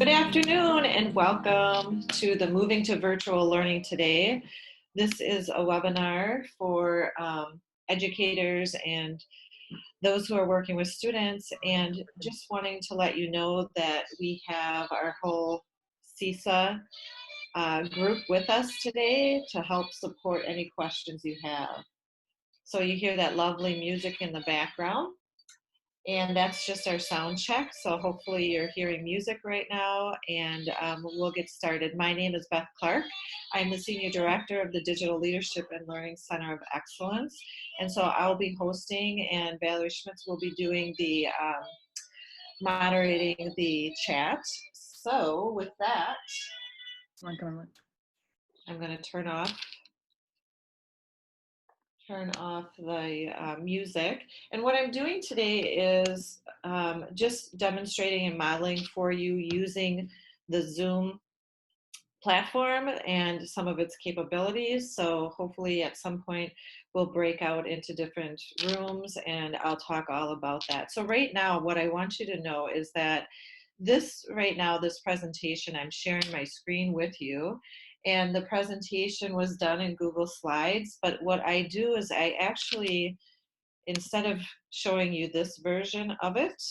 Good afternoon and welcome to the Moving to Virtual Learning today. This is a webinar for educators and those who are working with students, and just wanting to let you know that we have our whole CISA group with us today to help support any questions you have. So you hear that lovely music in the background. And that's just our sound check. So hopefully you're hearing music right now, and we'll get started. My name is Beth Clarke. I'm the Senior Director of the Digital Leadership and Learning Center of Excellence. And so I'll be hosting, and Valerie Schmitz will be doing the moderating the chat. So with that, I'm going to turn off the music. And what I'm doing today is just demonstrating and modeling for you using the Zoom platform and some of its capabilities. So hopefully at some point we'll break out into different rooms and I'll talk all about that. So right now, what I want you to know is that this presentation, I'm sharing my screen with you. And the presentation was done in Google Slides, but what I do is I actually, instead of showing you this version of it,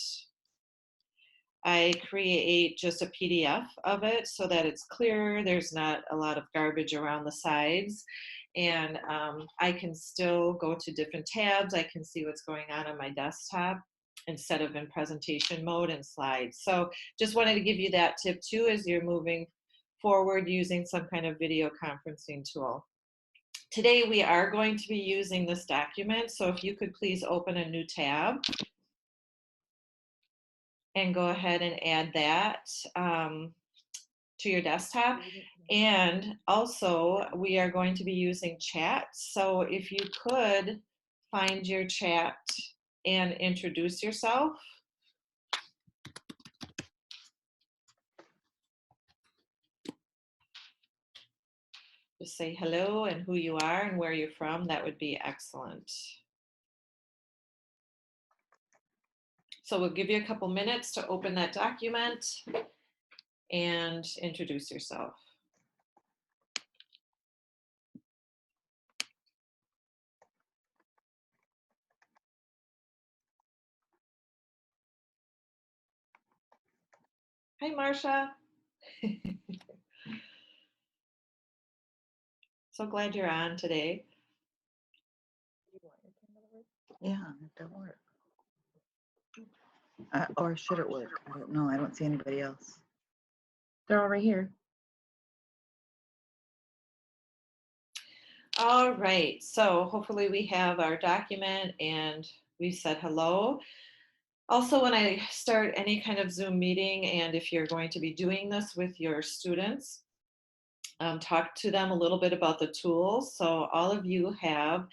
I create just a PDF of it so that it's clear, there's not a lot of garbage around the sides, and I can still go to different tabs, I can see what's going on my desktop instead of in presentation mode and slides. So just wanted to give you that tip too as you're moving forward using some kind of video conferencing tool. Today we are going to be using this document, so if you could please open a new tab and go ahead and add that to your desktop. And also we are going to be using chat, so if you could find your chat and introduce yourself. Just say hello and who you are and where you're from. That would be excellent. So we'll give you a couple minutes to open that document and introduce yourself. Hi, Marcia. So glad you're on today. Yeah, it don't work. Or should it work? I don't know. I don't see anybody else. They're all right here. All right, so hopefully we have our document and we said hello. Also, when I start any kind of Zoom meeting, and if you're going to be doing this with your students, talk to them a little bit about the tools. So all of you have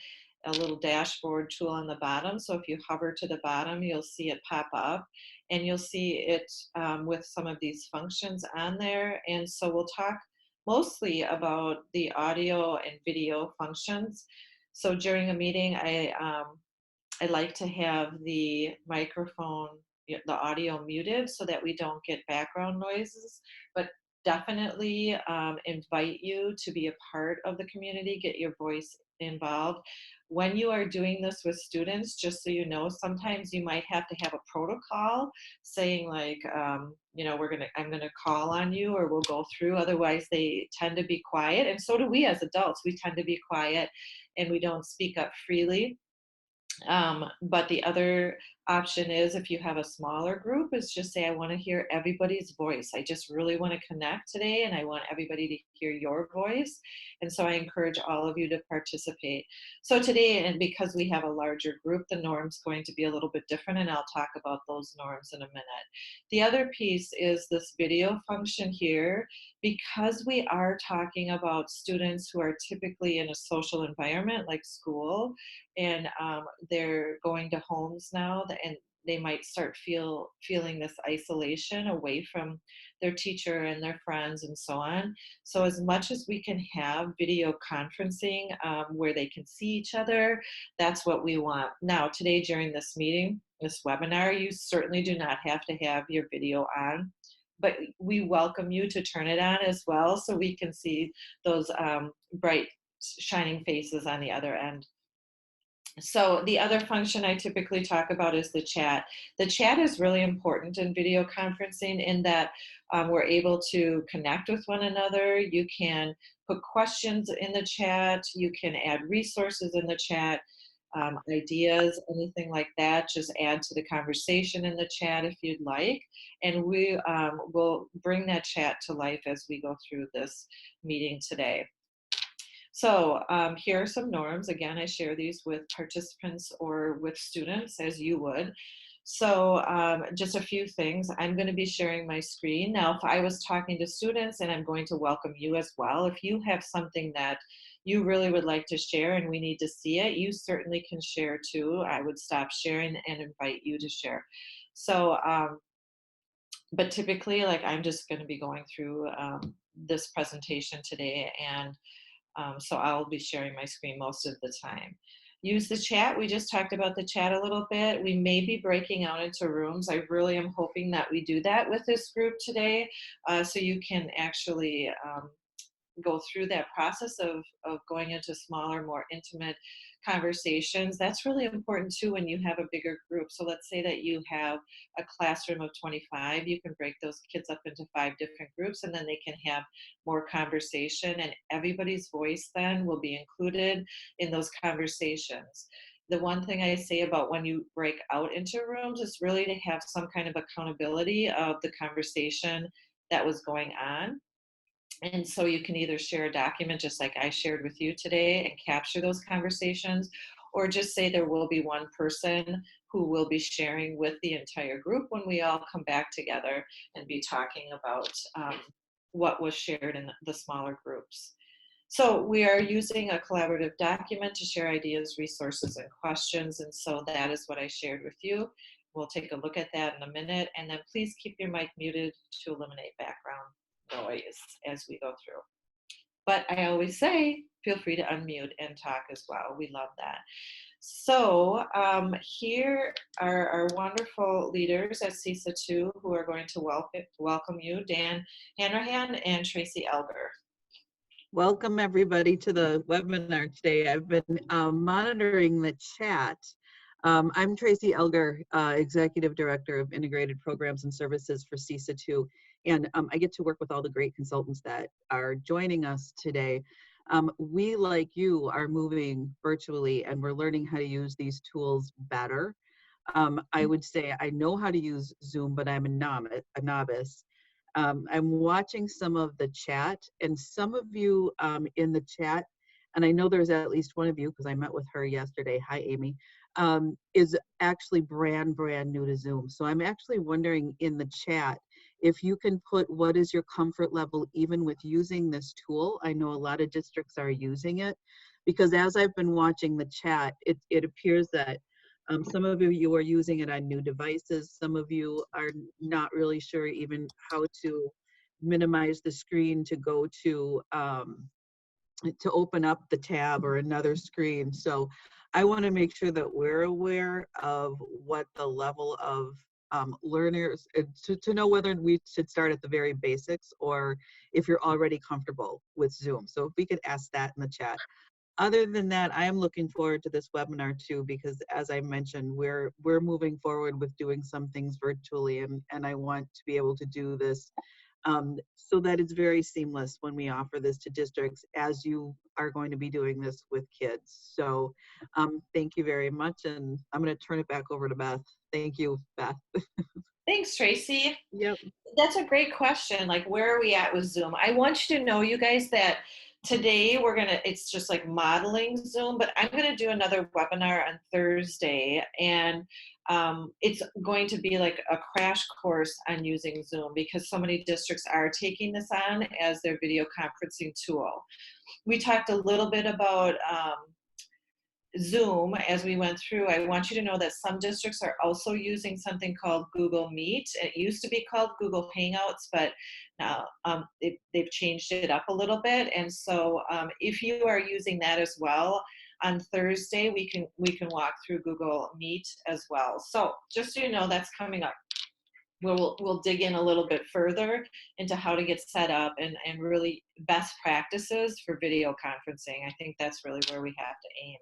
a little dashboard tool on the bottom. So if you hover to the bottom, you'll see it pop up and you'll see it with some of these functions on there. And so we'll talk mostly about the audio and video functions. So during a meeting, I like to have the microphone, the audio muted so that we don't get background noises, but definitely invite you to be a part of the community, get your voice involved. When you are doing this with students, just so you know, sometimes you might have to have a protocol saying like, you know, I'm gonna call on you or we'll go through, otherwise they tend to be quiet. And so do we as adults, we tend to be quiet and we don't speak up freely. But the other option is, if you have a smaller group, is just say, I want to hear everybody's voice. I just really want to connect today and I want everybody to hear your voice. And so I encourage all of you to participate. So today, and because we have a larger group, the norm's going to be a little bit different, and I'll talk about those norms in a minute. The other piece is this video function here. Because we are talking about students who are typically in a social environment like school, and they're going to homes now, and they might start feeling this isolation away from their teacher and their friends and so on. So as much as we can have video conferencing where they can see each other, that's what we want. Now today during this meeting, this webinar, you certainly do not have to have your video on, but we welcome you to turn it on as well so we can see those bright shining faces on the other end. So the other function I typically talk about is the chat. The chat is really important in video conferencing in that we're able to connect with one another. You can put questions in the chat. You can add resources in the chat, ideas, anything like that. Just add to the conversation in the chat if you'd like. And we will bring that chat to life as we go through this meeting today. So here are some norms. Again, I share these with participants or with students as you would. So just a few things. I'm going to be sharing my screen. Now, if I was talking to students, and I'm going to welcome you as well, if you have something that you really would like to share and we need to see it, you certainly can share too. I would stop sharing and invite you to share. So, but typically, like I'm just going to be going through this presentation today, and so I'll be sharing my screen most of the time. Use the chat. We just talked about the chat a little bit. We may be breaking out into rooms. I really am hoping that we do that with this group today, so you can actually go through that process of going into smaller, more intimate conversations. That's really important too when you have a bigger group. So let's say that you have a classroom of 25, you can break those kids up into 5 different groups, and then they can have more conversation, and everybody's voice then will be included in those conversations. The one thing I say about when you break out into rooms is really to have some kind of accountability of the conversation that was going on. And so you can either share a document just like I shared with you today and capture those conversations, or just say there will be one person who will be sharing with the entire group when we all come back together and be talking about what was shared in the smaller groups. So we are using a collaborative document to share ideas, resources, and questions. And so that is what I shared with you. We'll take a look at that in a minute. And then please keep your mic muted to eliminate background noise as we go through. But I always say, feel free to unmute and talk as well. We love that. So here are our wonderful leaders at CISA 2 who are going to welcome you, Dan Hanrahan and Tracy Elger. Welcome everybody to the webinar today. I've been monitoring the chat. I'm Tracy Elger, Executive Director of Integrated Programs and Services for CISA 2, and I get to work with all the great consultants that are joining us today. We, like you, are moving virtually, and we're learning how to use these tools better. I would say I know how to use Zoom, but I'm a novice. I'm watching some of the chat, and some of you in the chat, and I know there's at least one of you because I met with her yesterday, hi Amy, is actually brand new to Zoom. So I'm actually wondering in the chat if you can put what is your comfort level even with using this tool. I know a lot of districts are using it, because as I've been watching the chat, it appears that some of you are using it on new devices. Some of you are not really sure even how to minimize the screen to go to open up the tab or another screen. So I want to make sure that we're aware of what the level of learners, to know whether we should start at the very basics or if you're already comfortable with Zoom. So if we could ask that in the chat. Other than that, I am looking forward to this webinar too, because as I mentioned, we're moving forward with doing some things virtually, and I want to be able to do this so that it's very seamless when we offer this to districts, as you are going to be doing this with kids. So thank you very much, and I'm going to turn it back over to Beth. Thank you, Beth. Thanks, Tracy. Yep. That's a great question. Like, where are we at with Zoom? I want you to know, you guys, that today it's just like modeling Zoom, but I'm gonna do another webinar on Thursday, and it's going to be like a crash course on using Zoom, because so many districts are taking this on as their video conferencing tool. We talked a little bit about Zoom as we went through. I want you to know that some districts are also using something called Google Meet. It used to be called Google Hangouts, but now they've changed it up a little bit. And so if you are using that as well, on Thursday we can walk through Google Meet as well. So just so you know, that's coming up. we'll dig in a little bit further into how to get set up and really best practices for video conferencing. I think that's really where we have to aim.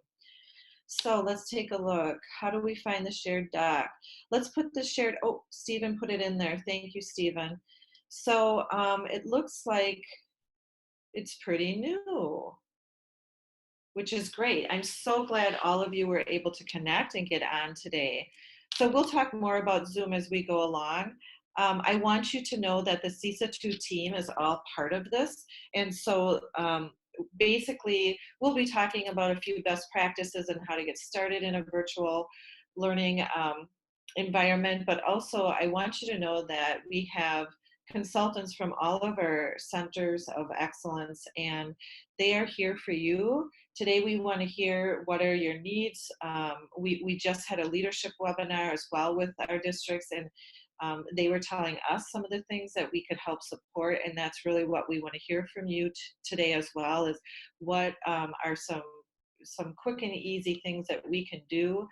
So let's take a look. How do we find the shared doc? Let's put the shared, oh, Stephen put it in there. Thank you, Stephen. So it looks like it's pretty new, which is great. I'm so glad all of you were able to connect and get on today. So we'll talk more about Zoom as we go along. I want you to know that the CISA 2 team is all part of this. And so basically, we'll be talking about a few best practices and how to get started in a virtual learning environment. But also, I want you to know that we have consultants from all of our centers of excellence, and they are here for you. Today, we want to hear what are your needs. We just had a leadership webinar as well with our districts, and they were telling us some of the things that we could help support, and that's really what we want to hear from you today as well, is what are some quick and easy things that we can do.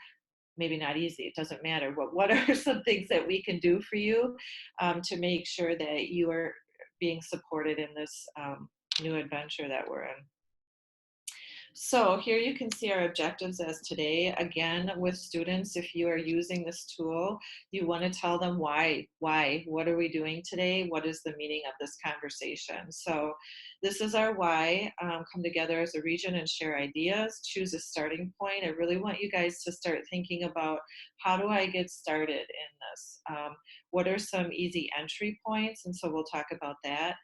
Maybe not easy, it doesn't matter, but what are some things that we can do for you to make sure that you are being supported in this new adventure that we're in. So here you can see our objectives as today. Again, with students, if you are using this tool, you want to tell them why, what are we doing today? What is the meaning of this conversation? So this is our why. Come together as a region and share ideas, choose a starting point. I really want you guys to start thinking about, how do I get started in this? What are some easy entry points? And so we'll talk about that.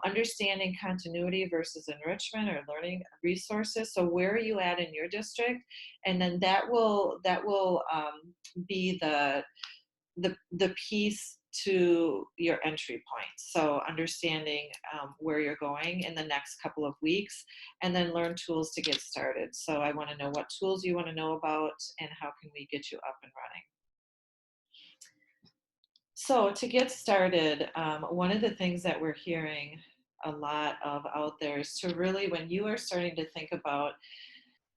Understanding continuity versus enrichment or learning resources. So where are you at in your district? And then that will be the piece to your entry point. So understanding where you're going in the next couple of weeks, and then learn tools to get started. So I want to know what tools you want to know about and how can we get you up and running. So to get started, one of the things that we're hearing a lot of out there is to really, when you are starting to think about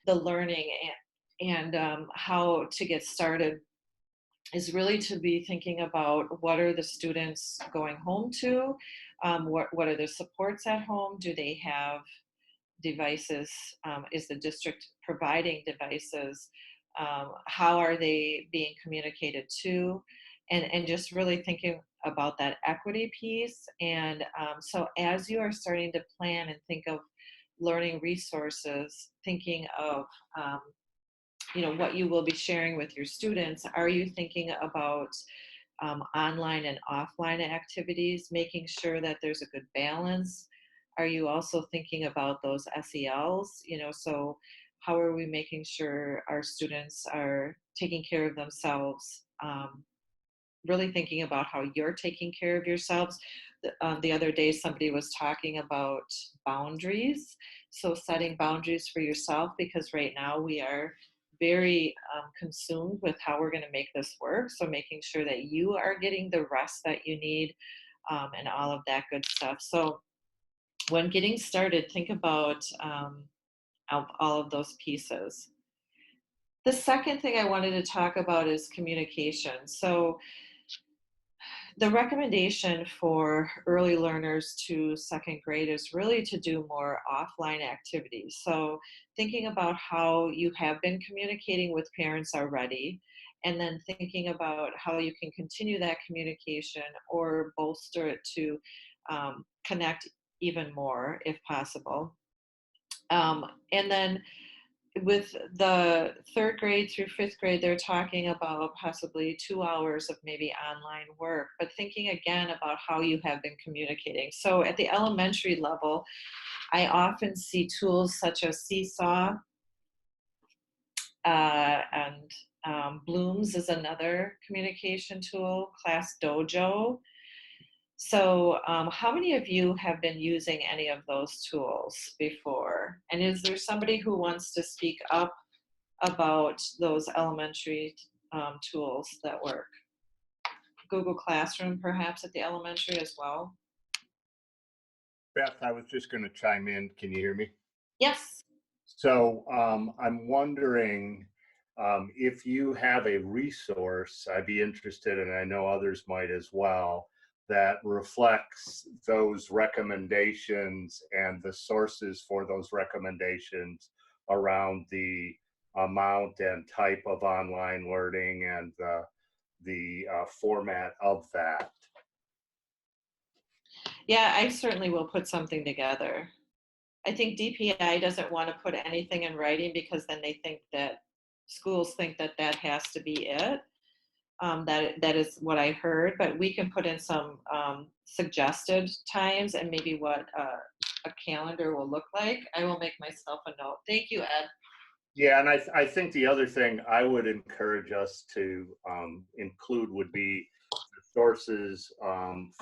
the learning and how to get started, is really to be thinking about what are the students going home to, what are the supports at home, do they have devices, is the district providing devices, how are they being communicated to, and just really thinking about that equity piece. And so as you are starting to plan and think of learning resources, thinking of what you will be sharing with your students, are you thinking about online and offline activities, making sure that there's a good balance? Are you also thinking about those SELs? So how are we making sure our students are taking care of themselves? Really thinking about how you're taking care of yourselves. The other day, somebody was talking about boundaries. So setting boundaries for yourself, because right now we are very consumed with how we're going to make this work. So making sure that you are getting the rest that you need, and all of that good stuff. So when getting started, think about all of those pieces. The second thing I wanted to talk about is communication. So the recommendation for early learners to second grade is really to do more offline activities. So thinking about how you have been communicating with parents already, and then thinking about how you can continue that communication or bolster it to connect even more if possible. And then with the third grade through fifth grade, they're talking about possibly 2 hours of maybe online work, but thinking again about how you have been communicating. So at the elementary level, I often see tools such as Seesaw, and Blooms is another communication tool, Class Dojo. So how many of you have been using any of those tools before? And is there somebody who wants to speak up about those elementary tools that work? Google Classroom perhaps at the elementary as well? Beth, I was just going to chime in. Can you hear me? Yes. So I'm wondering, if you have a resource, I'd be interested, and I know others might as well, that reflects those recommendations and the sources for those recommendations around the amount and type of online learning and the format of that. Yeah, I certainly will put something together. I think DPI doesn't want to put anything in writing because then they think that schools think that that has to be it. That is what I heard, but we can put in some suggested times and maybe what a calendar will look like. I will make myself a note. Thank you, Ed. Yeah, and I think the other thing I would encourage us to include would be the sources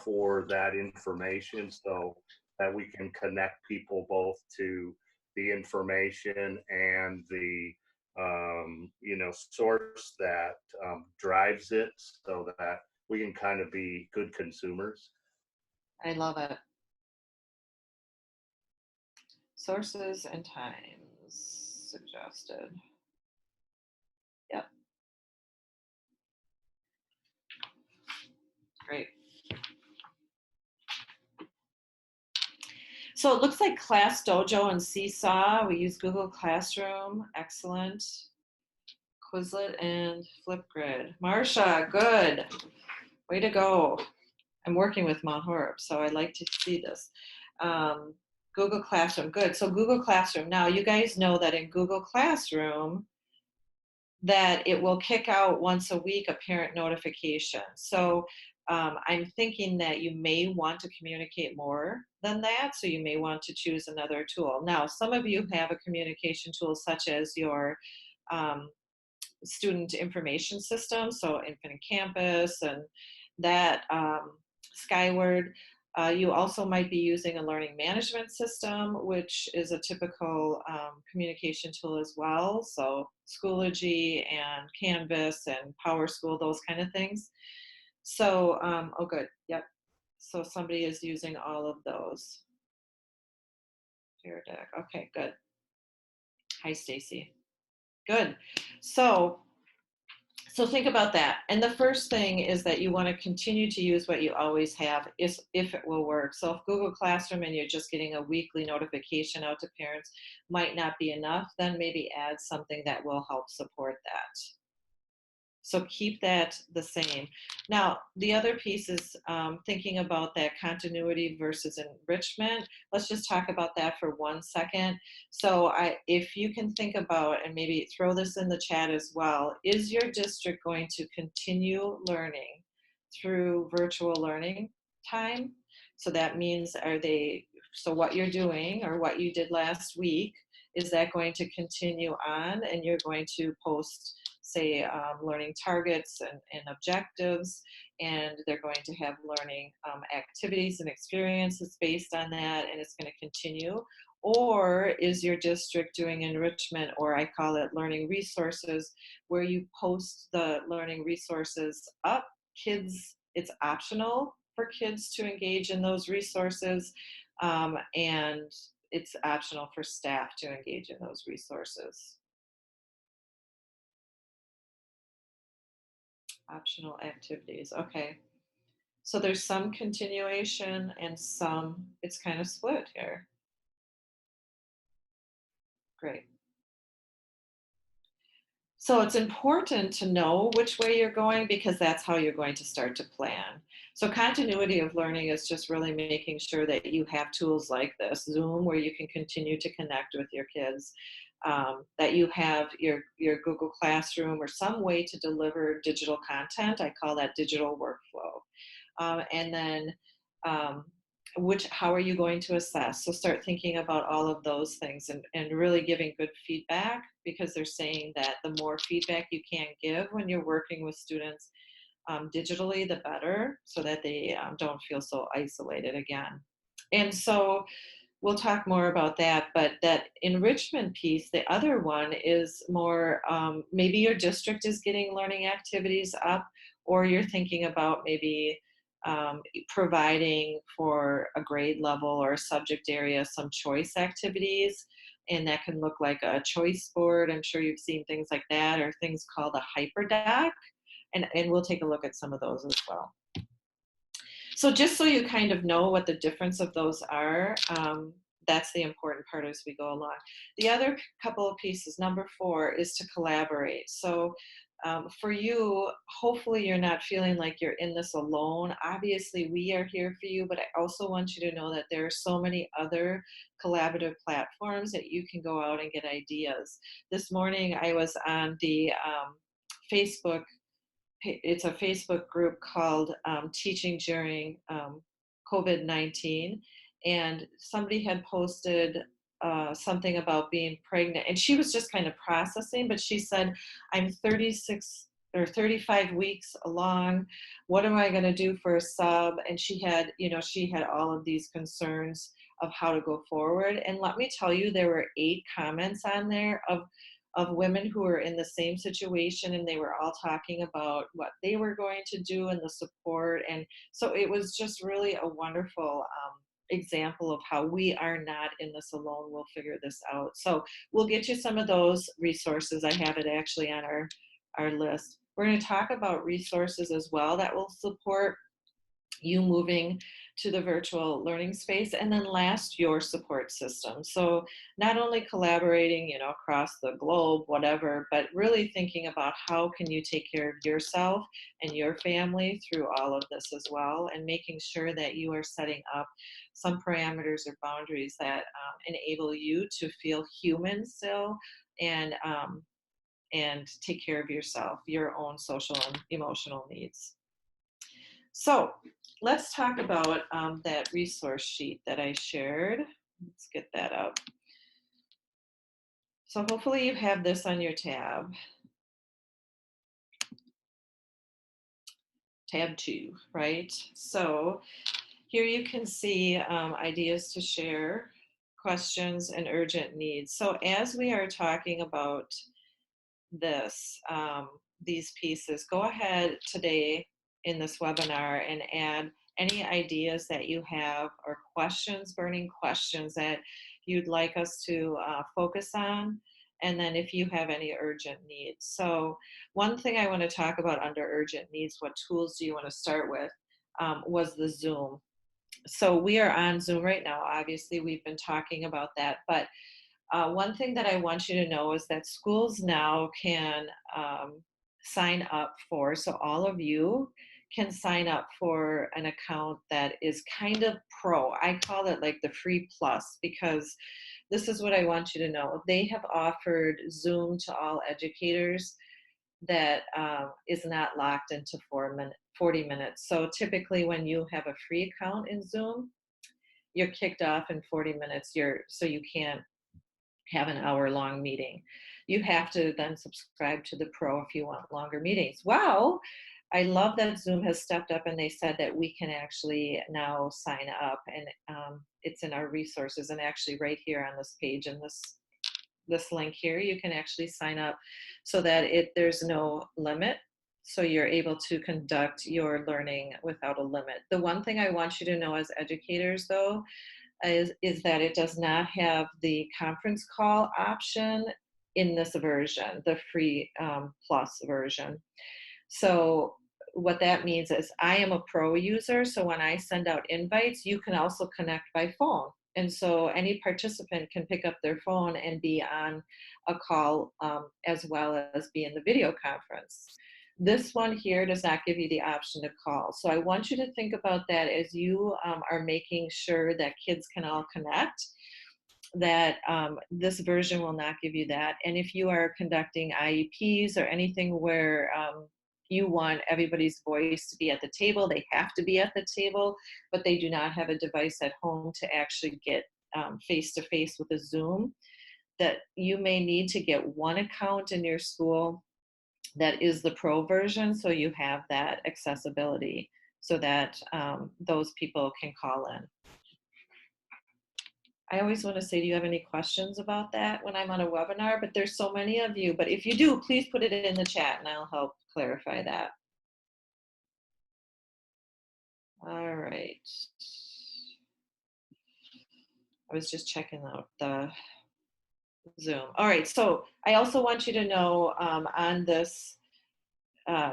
for that information, so that we can connect people both to the information and the source that drives it, so that we can kind of be good consumers. I love it. Sources and times suggested. Yep. Great. So it looks like Class Dojo and Seesaw. We use Google Classroom. Excellent. Quizlet and Flipgrid. Marsha, good. Way to go. I'm working with Mount Horeb, so I like to see this. Google Classroom, good. So Google Classroom. Now, you guys know that in Google Classroom, that it will kick out once a week a parent notification. So I'm thinking that you may want to communicate more than that. So you may want to choose another tool. Now, some of you have a communication tool such as your student information system, so Infinite Campus and that Skyward. You also might be using a learning management system, which is a typical communication tool as well. So Schoology and Canvas and PowerSchool, those kind of things. So, oh good, yep. So somebody is using all of those. Peer Deck, okay, good. Hi, Stacy. Good. So think about that. And the first thing is that you want to continue to use what you always have if it will work. So if Google Classroom and you're just getting a weekly notification out to parents might not be enough, then maybe add something that will help support that. So keep that the same. Now, the other piece is thinking about that continuity versus enrichment. Let's just talk about that for 1 second. So if you can think about, and maybe throw this in the chat as well, is your district going to continue learning through virtual learning time? So that means so what you're doing or what you did last week, is that going to continue on and you're going to post say learning targets and objectives, and they're going to have learning activities and experiences based on that, and it's going to continue? Or is your district doing enrichment, or I call it learning resources, where you post the learning resources up? It's optional for kids to engage in those resources, and it's optional for staff to engage in those resources. Optional activities, okay. So there's some continuation and some, it's kind of split here. Great. So it's important to know which way you're going, because that's how you're going to start to plan. So continuity of learning is just really making sure that you have tools like this, Zoom, where you can continue to connect with your kids, that you have your Google Classroom or some way to deliver digital content. I call that digital workflow. And then how are you going to assess? So start thinking about all of those things and really giving good feedback, because they're saying that the more feedback you can give when you're working with students digitally, the better, so that they don't feel so isolated again. And so we'll talk more about that, but that enrichment piece, the other one is more, maybe your district is getting learning activities up, or you're thinking about maybe providing for a grade level or a subject area some choice activities, and that can look like a choice board. I'm sure you've seen things like that, or things called a hyperdoc, and we'll take a look at some of those as well. So just so you kind of know what the difference of those are, that's the important part as we go along. The other couple of pieces, number 4, is to collaborate. So for you, hopefully you're not feeling like you're in this alone. Obviously, we are here for you, but I also want you to know that there are so many other collaborative platforms that you can go out and get ideas. This morning, I was on the Facebook. It's a Facebook group called Teaching During COVID-19, and somebody had posted something about being pregnant, and she was just kind of processing, but she said, I'm 36 or 35 weeks along. What am I going to do for a sub? And she had, she had all of these concerns of how to go forward. And let me tell you, there were 8 comments on there of women who were in the same situation, and they were all talking about what they were going to do and the support. And so it was just really a wonderful example of how we are not in this alone. We'll figure this out. So we'll get you some of those resources. I have it actually on our list. We're going to talk about resources as well that will support you moving to the virtual learning space. And then last, your support system. So not only collaborating, across the globe, whatever, but really thinking about how can you take care of yourself and your family through all of this as well, and making sure that you are setting up some parameters or boundaries that enable you to feel human still, and take care of yourself, your own social and emotional needs. So let's talk about that resource sheet that I shared. Let's get that up. So hopefully you have this on your tab. Tab 2, right? So here you can see ideas to share, questions, and urgent needs. So as we are talking about this, these pieces, go ahead today in this webinar and add any ideas that you have, or questions, burning questions that you'd like us to focus on. And then if you have any urgent needs. So one thing I want to talk about under urgent needs, what tools do you want to start with, was the Zoom. So we are on Zoom right now. Obviously, we've been talking about that, but one thing that I want you to know is that schools now can sign up for, so all of you can sign up for an account that is kind of pro. I call it like the free plus, because this is what I want you to know. They have offered Zoom to all educators that is not locked into 40 minutes. So typically when you have a free account in Zoom, you're kicked off in 40 minutes. So you can't have an hour-long meeting. You have to then subscribe to the Pro if you want longer meetings. Wow, I love that Zoom has stepped up and they said that we can actually now sign up, and it's in our resources, and actually right here on this page, and this link here, you can actually sign up so that there's no limit. So you're able to conduct your learning without a limit. The one thing I want you to know as educators, though, is that it does not have the conference call option in this version, the free plus version. So what that means is I am a pro user, so when I send out invites, you can also connect by phone. And so any participant can pick up their phone and be on a call as well as be in the video conference. This one here does not give you the option to call. So I want you to think about that as you are making sure that kids can all connect, that this version will not give you that. And if you are conducting IEPs or anything where you want everybody's voice to be at the table, they have to be at the table, but they do not have a device at home to actually get face-to-face with a Zoom, that you may need to get one account in your school that is the pro version, so you have that accessibility so that those people can call in. I always want to say, do you have any questions about that when I'm on a webinar? But there's so many of you, but if you do, please put it in the chat and I'll help clarify that. All right. I was just checking out the Zoom. All right, so I also want you to know on this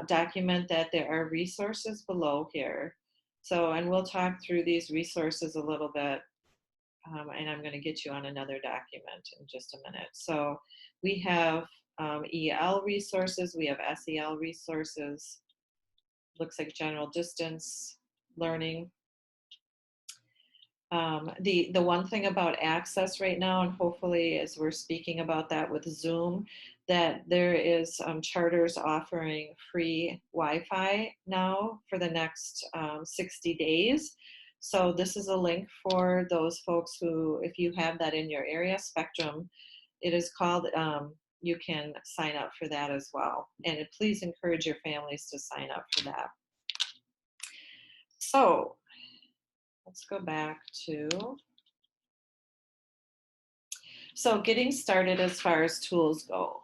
document that there are resources below here. So, and we'll talk through these resources a little bit, and I'm going to get you on another document in just a minute. So we have EL resources, we have SEL resources, looks like general distance learning. The one thing about access right now, and hopefully as we're speaking about that with Zoom, that there is charters offering free Wi-Fi now for the next 60 days. So this is a link for those folks who, if you have that in your area, Spectrum, it is called, you can sign up for that as well. And please encourage your families to sign up for that. So let's go back to, so getting started as far as tools go.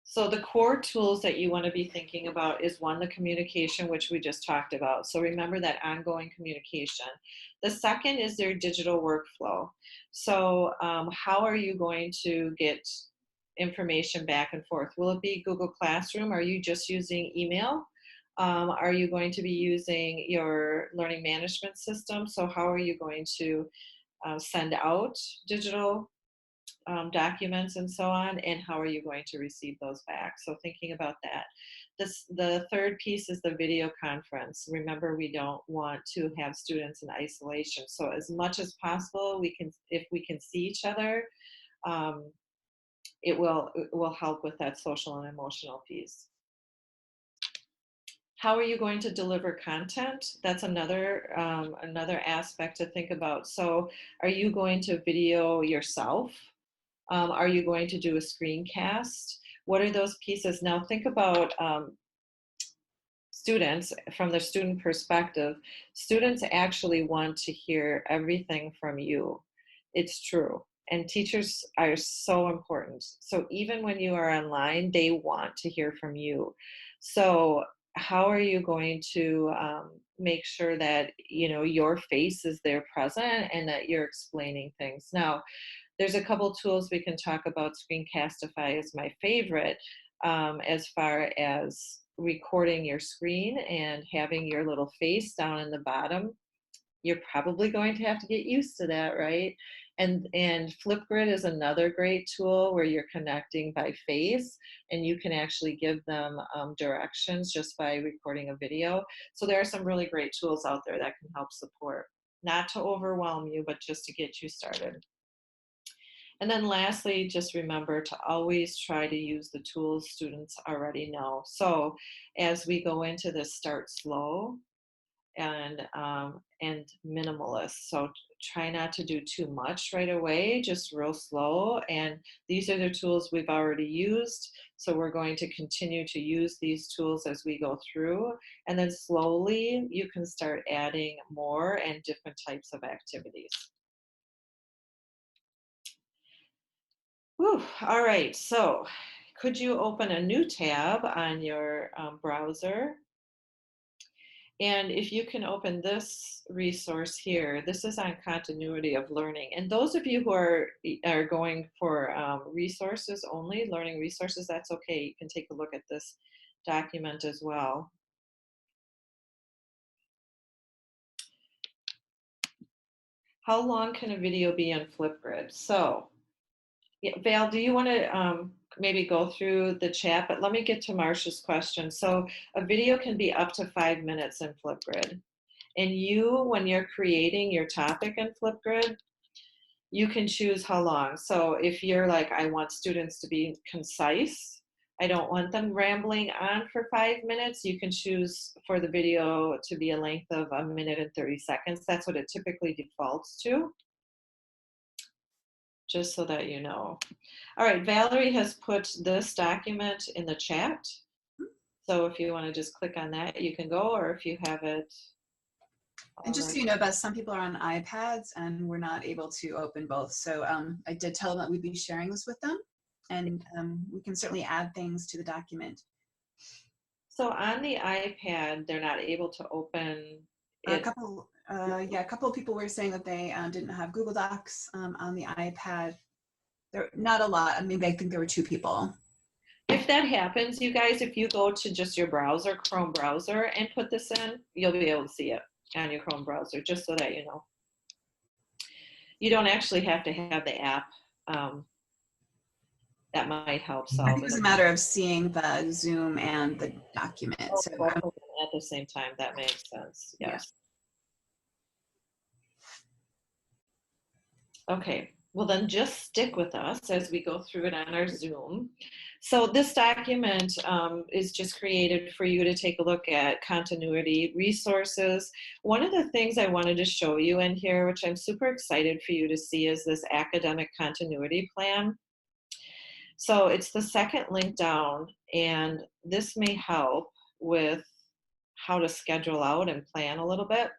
So the core tools that you want to be thinking about is one, the communication, which we just talked about. So remember that ongoing communication. The second is their digital workflow. So how are you going to get information back and forth? Will it be Google Classroom? Are you just using email? Are you going to be using your learning management system? So how are you going to send out digital documents and so on, and how are you going to receive those back? So thinking about that. The third piece is the video conference. Remember, we don't want to have students in isolation. So as much as possible, if we can see each other, it will help with that social and emotional piece. How are you going to deliver content? That's another aspect to think about. So are you going to video yourself? Are you going to do a screencast? What are those pieces? Now think about students from the student perspective. Students actually want to hear everything from you. It's true. And teachers are so important. So even when you are online, they want to hear from you. So how are you going to make sure that your face is there present and that you're explaining things? Now, there's a couple tools we can talk about. Screencastify is my favorite, as far as recording your screen and having your little face down in the bottom. You're probably going to have to get used to that, right? And Flipgrid is another great tool where you're connecting by face, and you can actually give them directions just by recording a video. So there are some really great tools out there that can help support, not to overwhelm you, but just to get you started. And then lastly, just remember to always try to use the tools students already know. So as we go into this, start slow and minimalist. So try not to do too much right away, just real slow. And these are the tools we've already used. So we're going to continue to use these tools as we go through. And then slowly you can start adding more and different types of activities. Whew. All right, so could you open a new tab on your browser? And if you can open this resource here, this is on continuity of learning. And those of you who are going for resources only, learning resources, that's okay. You can take a look at this document as well. How long can a video be on Flipgrid? So, yeah, Val, do you want to maybe go through the chat? But let me get to Marsha's question. So a video can be up to 5 minutes in Flipgrid. And when you're creating your topic in Flipgrid, you can choose how long. So if you're like, I want students to be concise, I don't want them rambling on for 5 minutes, you can choose for the video to be a length of 1 minute and 30 seconds. That's what it typically defaults to, just so that you know. All right, Valerie has put this document in the chat. So if you want to just click on that, you can go, or if you have it. And just so you know, Beth, some people are on iPads and we're not able to open both. So I did tell them that we'd be sharing this with them, and we can certainly add things to the document. So on the iPad, they're not able to open it. A couple of people were saying that they didn't have Google Docs on the iPad. There, not a lot. I mean, I think there were 2 people. If that happens, you guys, if you go to just your browser, Chrome browser, and put this in, you'll be able to see it on your Chrome browser, just so that you know. You don't actually have to have the app. That might help I solve think it it. was a matter of seeing the Zoom and the document. Oh, So both of them at the same time. That makes sense. Yeah. Yes. Okay. Well, then just stick with us as we go through it on our Zoom. So this document is just created for you to take a look at continuity resources. One of the things I wanted to show you in here, which I'm super excited for you to see, is this academic continuity plan. So it's the second link down, and this may help with how to schedule out and plan a little bit.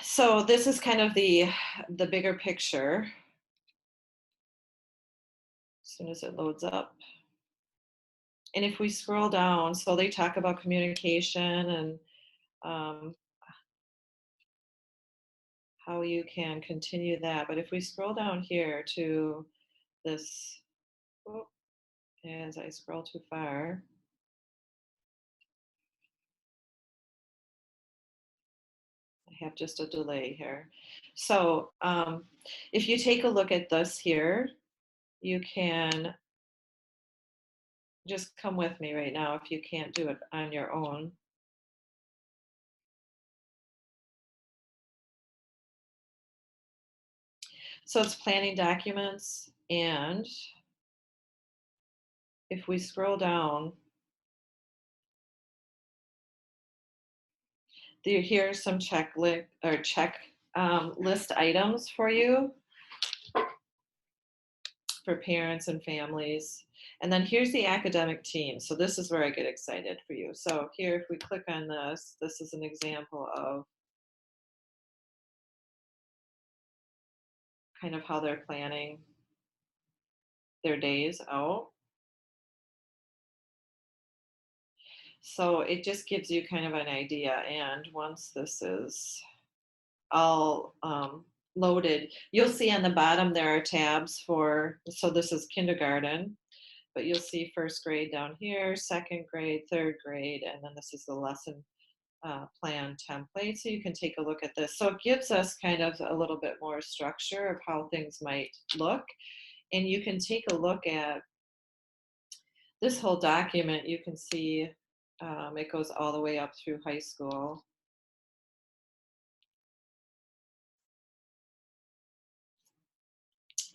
So this is kind of the bigger picture. As soon as it loads up. And if we scroll down, so they talk about communication and how you can continue that. But if we scroll down here to this, oh, as I scroll too far, I have just a delay here. So if you take a look at this here, you can just come with me right now if you can't do it on your own. So it's planning documents, and if we scroll down, here's some check list items for you for parents and families. And then here's the academic team. So this is where I get excited for you. So here, if we click on this, this is an example of kind of how they're planning their days out. So it just gives you kind of an idea. And once this is all loaded, you'll see on the bottom there are tabs for, so this is kindergarten, but you'll see first grade down here, second grade, third grade, and then this is the lesson plan template. So you can take a look at this. So it gives us kind of a little bit more structure of how things might look. And you can take a look at this whole document. You can see it goes all the way up through high school.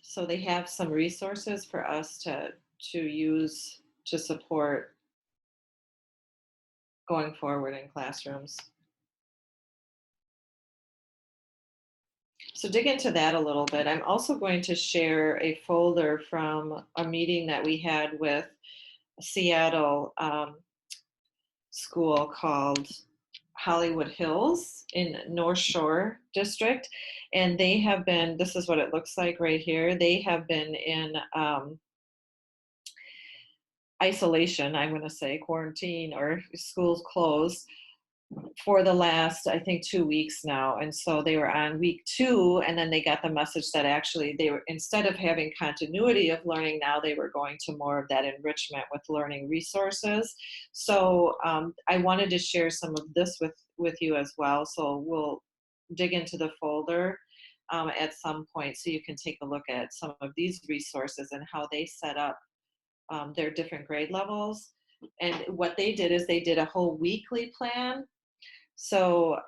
So they have some resources for us to use to support going forward in classrooms. So dig into that a little bit. I'm also going to share a folder from a meeting that we had with a Seattle school called Hollywood Hills in North Shore District. And they have been, this is what it looks like right here. They have been in isolation, I'm going to say quarantine, or schools closed for the last, I think, 2 weeks now. And so they were on week 2, and then they got the message that actually they were, instead of having continuity of learning, now they were going to more of that enrichment with learning resources. So I wanted to share some of this with you as well. So we'll dig into the folder at some point so you can take a look at some of these resources and how they set up their different grade levels. And what they did is they did a whole weekly plan. So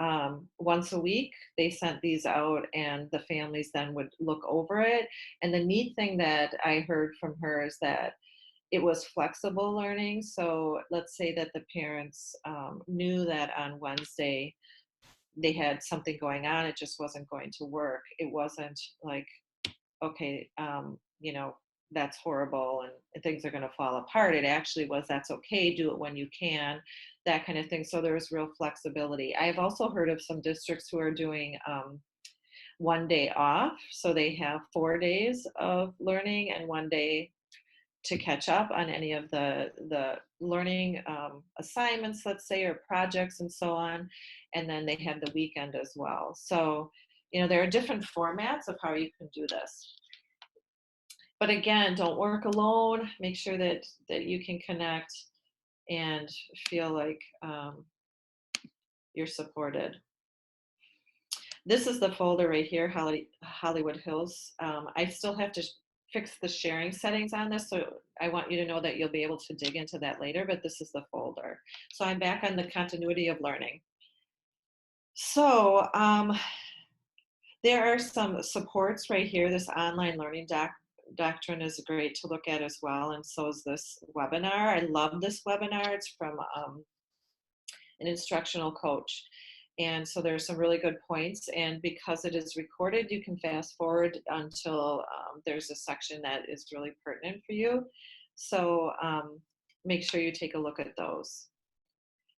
once a week, they sent these out, and the families then would look over it. And the neat thing that I heard from her is that it was flexible learning. So let's say that the parents knew that on Wednesday they had something going on, it just wasn't going to work. It wasn't like, okay, you know, that's horrible and things are going to fall apart. It actually was, that's okay, do it when you can, that kind of thing. So there was real flexibility. I've also heard of some districts who are doing 1 day off. So they have 4 days of learning and 1 day to catch up on any of the learning assignments, let's say, or projects and so on. And then they have the weekend as well. So, you know, there are different formats of how you can do this. But again, don't work alone. Make sure that you can connect and feel like you're supported. This is the folder right here, Hollywood Hills. I still have to fix the sharing settings on this, so I want you to know that you'll be able to dig into that later, but this is the folder. So I'm back on the continuity of learning. So there are some supports right here. This online learning doctrine is great to look at as well, and so is this webinar. I love this webinar. It's from an instructional coach. And so there's some really good points, and because it is recorded, you can fast forward until there's a section that is really pertinent for you. So make sure you take a look at those.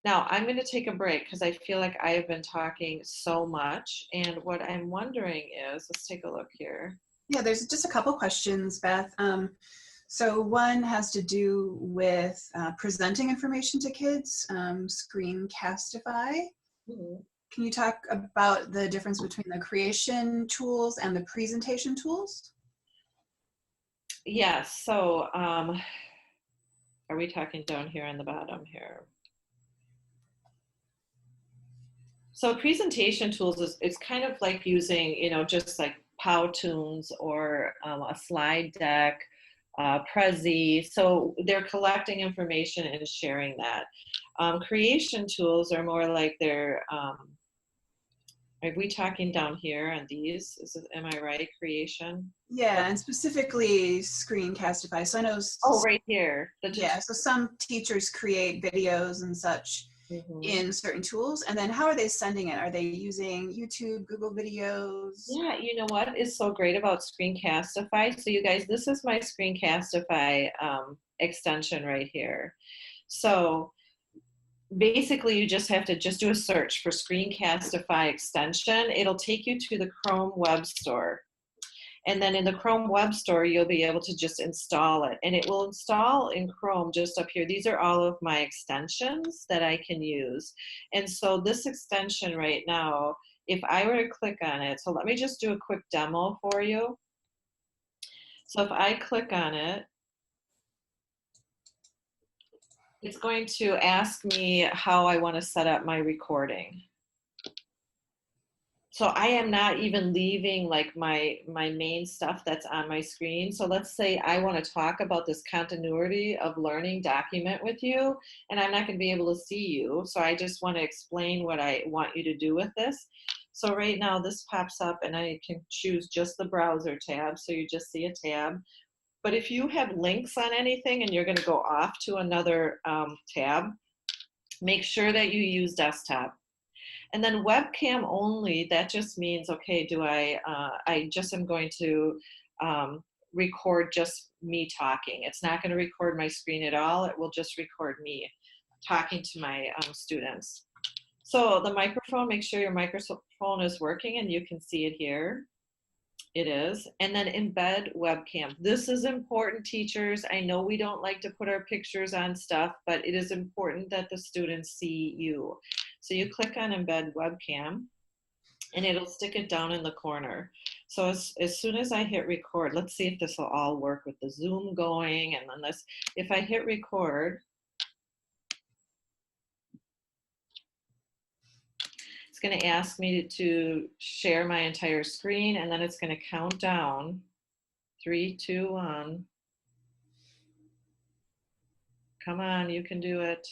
Now I'm going to take a break because I feel like I have been talking so much, and what I'm wondering is, let's take a look here. Yeah, there's just a couple questions, Beth. So one has to do with presenting information to kids, Screencastify. Mm-hmm. Can you talk about the difference between the creation tools and the presentation tools? Yes, so are we talking down here on the bottom here? So presentation tools is kind of like using, you know, just like Powtoons or a slide deck, Prezi. So they're collecting information and sharing that. Creation tools are more like they're, are we talking down here on these? Am I right? Creation? Yeah, and specifically Screencastify. So I know. Oh, right here. Yeah, so some teachers create videos and such in certain tools, and then how are they sending it? Are they using YouTube, Google videos? Yeah, you know what is so great about Screencastify? So you guys, this is my Screencastify extension right here. So basically you just have to do a search for Screencastify extension. It'll take you to the Chrome web store. And then in the Chrome web store, you'll be able to just install it. And it will install in Chrome just up here. These are all of my extensions that I can use. And so this extension right now, if I were to click on it, so let me just do a quick demo for you. So if I click on it, it's going to ask me how I want to set up my recording. So I am not even leaving like my main stuff that's on my screen. So let's say I want to talk about this continuity of learning document with you, and I'm not going to be able to see you. So I just want to explain what I want you to do with this. So right now this pops up and I can choose just the browser tab. So you just see a tab. But if you have links on anything and you're going to go off to another tab, make sure that you use desktop. And then webcam only, that just means, okay, I just am going to record just me talking. It's not going to record my screen at all. It will just record me talking to my students. So the microphone, make sure your microphone is working and you can see it here. It is. And then embed webcam. This is important, teachers. I know we don't like to put our pictures on stuff, but it is important that the students see you. So you click on embed webcam and it'll stick it down in the corner. So as soon as I hit record, let's see if this will all work with the Zoom going. And then this, if I hit record, it's going to ask me to share my entire screen, and then it's going to count down 3, 2, 1. Come on, you can do it.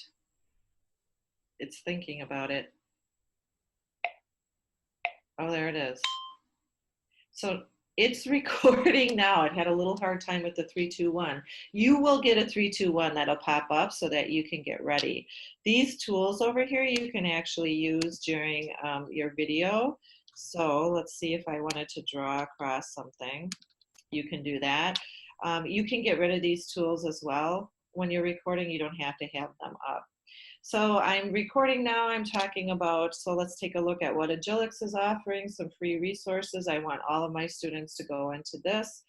It's thinking about it. Oh, there it is. So it's recording now. It had a little hard time with the 3, 2, 1. You will get a 3, 2, 1 that'll pop up so that you can get ready. These tools over here you can actually use during your video. So let's see if I wanted to draw across something. You can do that. You can get rid of these tools as well. When you're recording, you don't have to have them up. So I'm recording now, I'm talking about, so let's take a look at what Agilix is offering, some free resources. I want all of my students to go into this.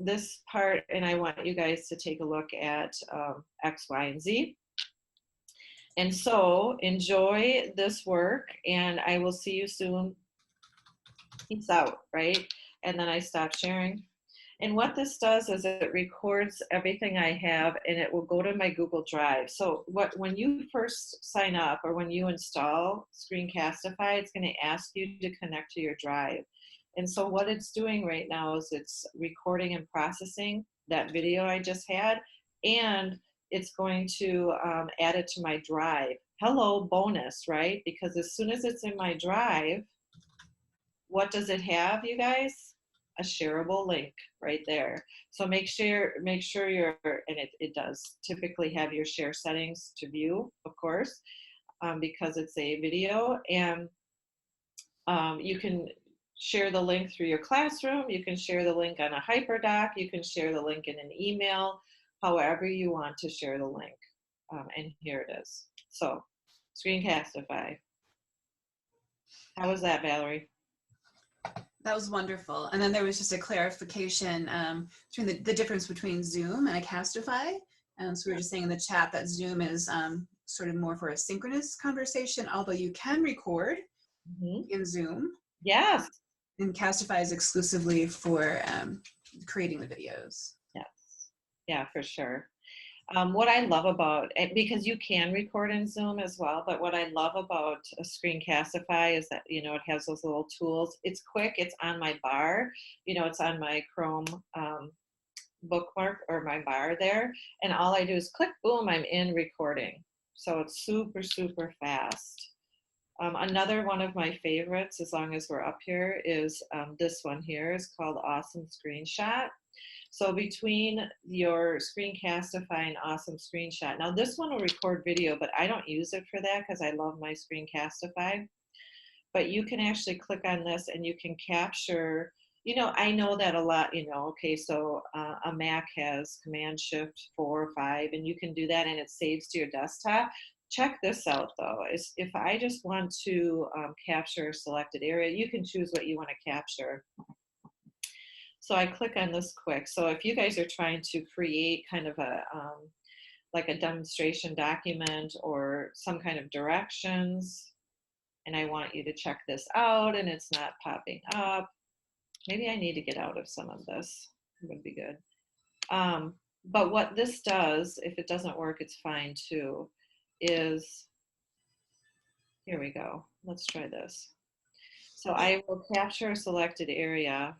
this part, and I want you guys to take a look at X, Y, and Z. And so enjoy this work, and I will see you soon. Peace out, right? And then I stop sharing. And what this does is it records everything I have, and it will go to my Google Drive. So when you first sign up or when you install Screencastify, it's going to ask you to connect to your drive. And so what it's doing right now is it's recording and processing that video I just had, and it's going to add it to my drive. Hello, bonus, right? Because as soon as it's in my drive, what does it have, you guys? A shareable link right there. So make sure you're, and it does typically have your share settings to view, of course, because it's a video, and you can share the link through your classroom. You can share the link on a hyperdoc. You can share the link in an email, however you want to share the link. And here it is. So Screencastify. How was that, Valerie? That was wonderful. And then there was just a clarification between the difference between Zoom and a Castify. So we were just saying in the chat that Zoom is sort of more for a synchronous conversation, although you can record in Zoom. Yes. And Castify is exclusively for creating the videos. Yes. Yeah, for sure. What I love about it, because you can record in Zoom as well, but what I love about a Screencastify is that, you know, it has those little tools. It's quick. It's on my bar. You know, it's on my Chrome bookmark or my bar there. And all I do is click, boom, I'm in recording. So it's super, super fast. Another one of my favorites, as long as we're up here, is this one here. It's called Awesome Screenshot. So between your Screencastify and Awesome Screenshot, now this one will record video, but I don't use it for that because I love my Screencastify. But you can actually click on this and you can capture, you know, I know that a lot, you know, okay, so a Mac has Command-Shift 4 or 5, and you can do that and it saves to your desktop. Check this out though, is if I just want to capture a selected area, you can choose what you want to capture. So I click on this quick. So if you guys are trying to create kind of a, like a demonstration document or some kind of directions, and I want you to check this out and it's not popping up, maybe I need to get out of some of this. It would be good. But what this does, if it doesn't work, it's fine too, is, here we go. Let's try this. So I will capture a selected area.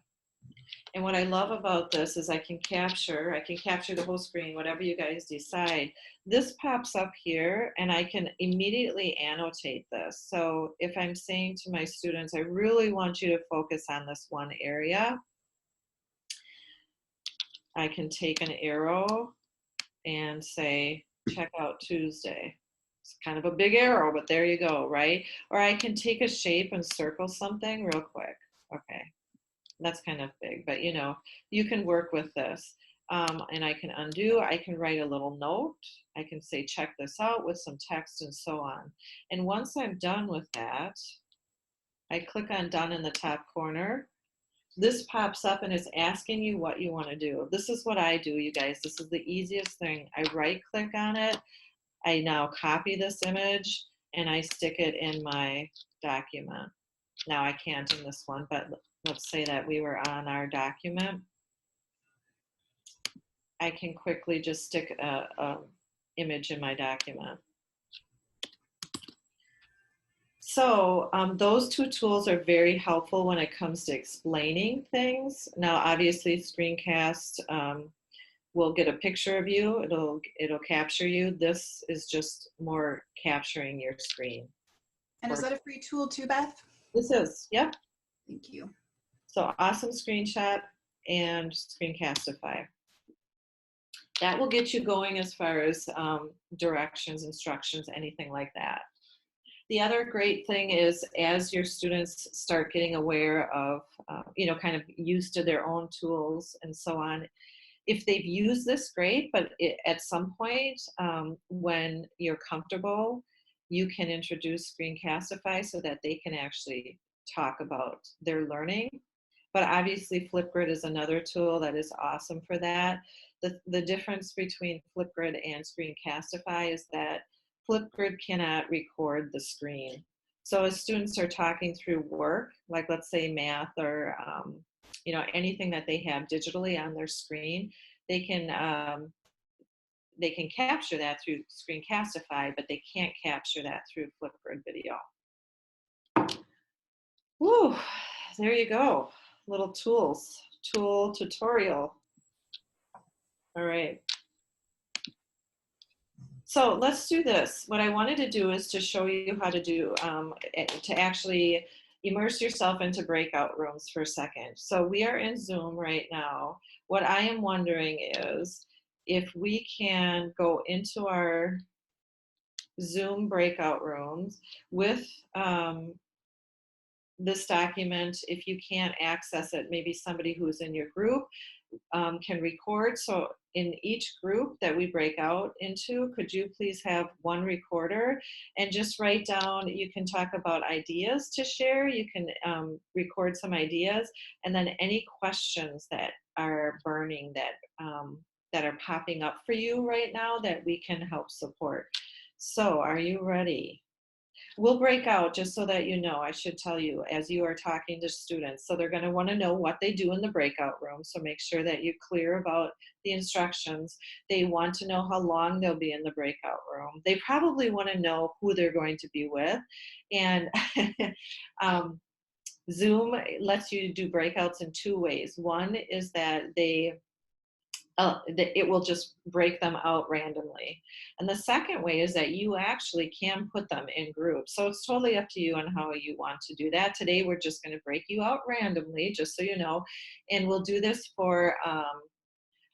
And what I love about this is I can capture the whole screen, whatever you guys decide. This pops up here and I can immediately annotate this. So if I'm saying to my students, I really want you to focus on this one area, I can take an arrow and say, check out Tuesday. It's kind of a big arrow, but there you go, right? Or I can take a shape and circle something real quick. Okay. That's kind of big, but you know, you can work with this. And I can undo, I can write a little note. I can say, check this out with some text and so on. And once I'm done with that, I click on done in the top corner. This pops up and it's asking you what you want to do. This is what I do, you guys. This is the easiest thing. I right click on it. I now copy this image and I stick it in my document. Now I can't in this one, but let's say that we were on our document. I can quickly just stick a image in my document. So those two tools are very helpful when it comes to explaining things. Now, obviously, Screencast will get a picture of you. It'll capture you. This is just more capturing your screen. And is that a free tool too, Beth? This is, yep. Thank you. So Awesome Screenshot and Screencastify. That will get you going as far as directions, instructions, anything like that. The other great thing is as your students start getting aware of, you know, kind of used to their own tools and so on, if they've used this, great, but at some point when you're comfortable, you can introduce Screencastify so that they can actually talk about their learning. But obviously Flipgrid is another tool that is awesome for that. The difference between Flipgrid and Screencastify is that Flipgrid cannot record the screen. So as students are talking through work, like let's say math or anything that they have digitally on their screen, they can capture that through Screencastify, but they can't capture that through Flipgrid video. Woo, there you go. Little tool tutorial. All right. So let's do this. What I wanted to do is to show you how to do, to actually immerse yourself into breakout rooms for a second. So we are in Zoom right now. What I am wondering is if we can go into our Zoom breakout rooms with this document. If you can't access it, maybe somebody who's in your group can record. So in each group that we break out into, could you please have one recorder and just write down, you can talk about ideas to share, you can record some ideas, and then any questions that are burning that are popping up for you right now that we can help support. So are you ready? We'll break out, just so that you know, I should tell you, as you are talking to students. So they're going to want to know what they do in the breakout room. So make sure that you're clear about the instructions. They want to know how long they'll be in the breakout room. They probably want to know who they're going to be with. And Zoom lets you do breakouts in two ways. One is that it will just break them out randomly. And the second way is that you actually can put them in groups. So it's totally up to you on how you want to do that. Today, we're just going to break you out randomly, just so you know. And we'll do this for,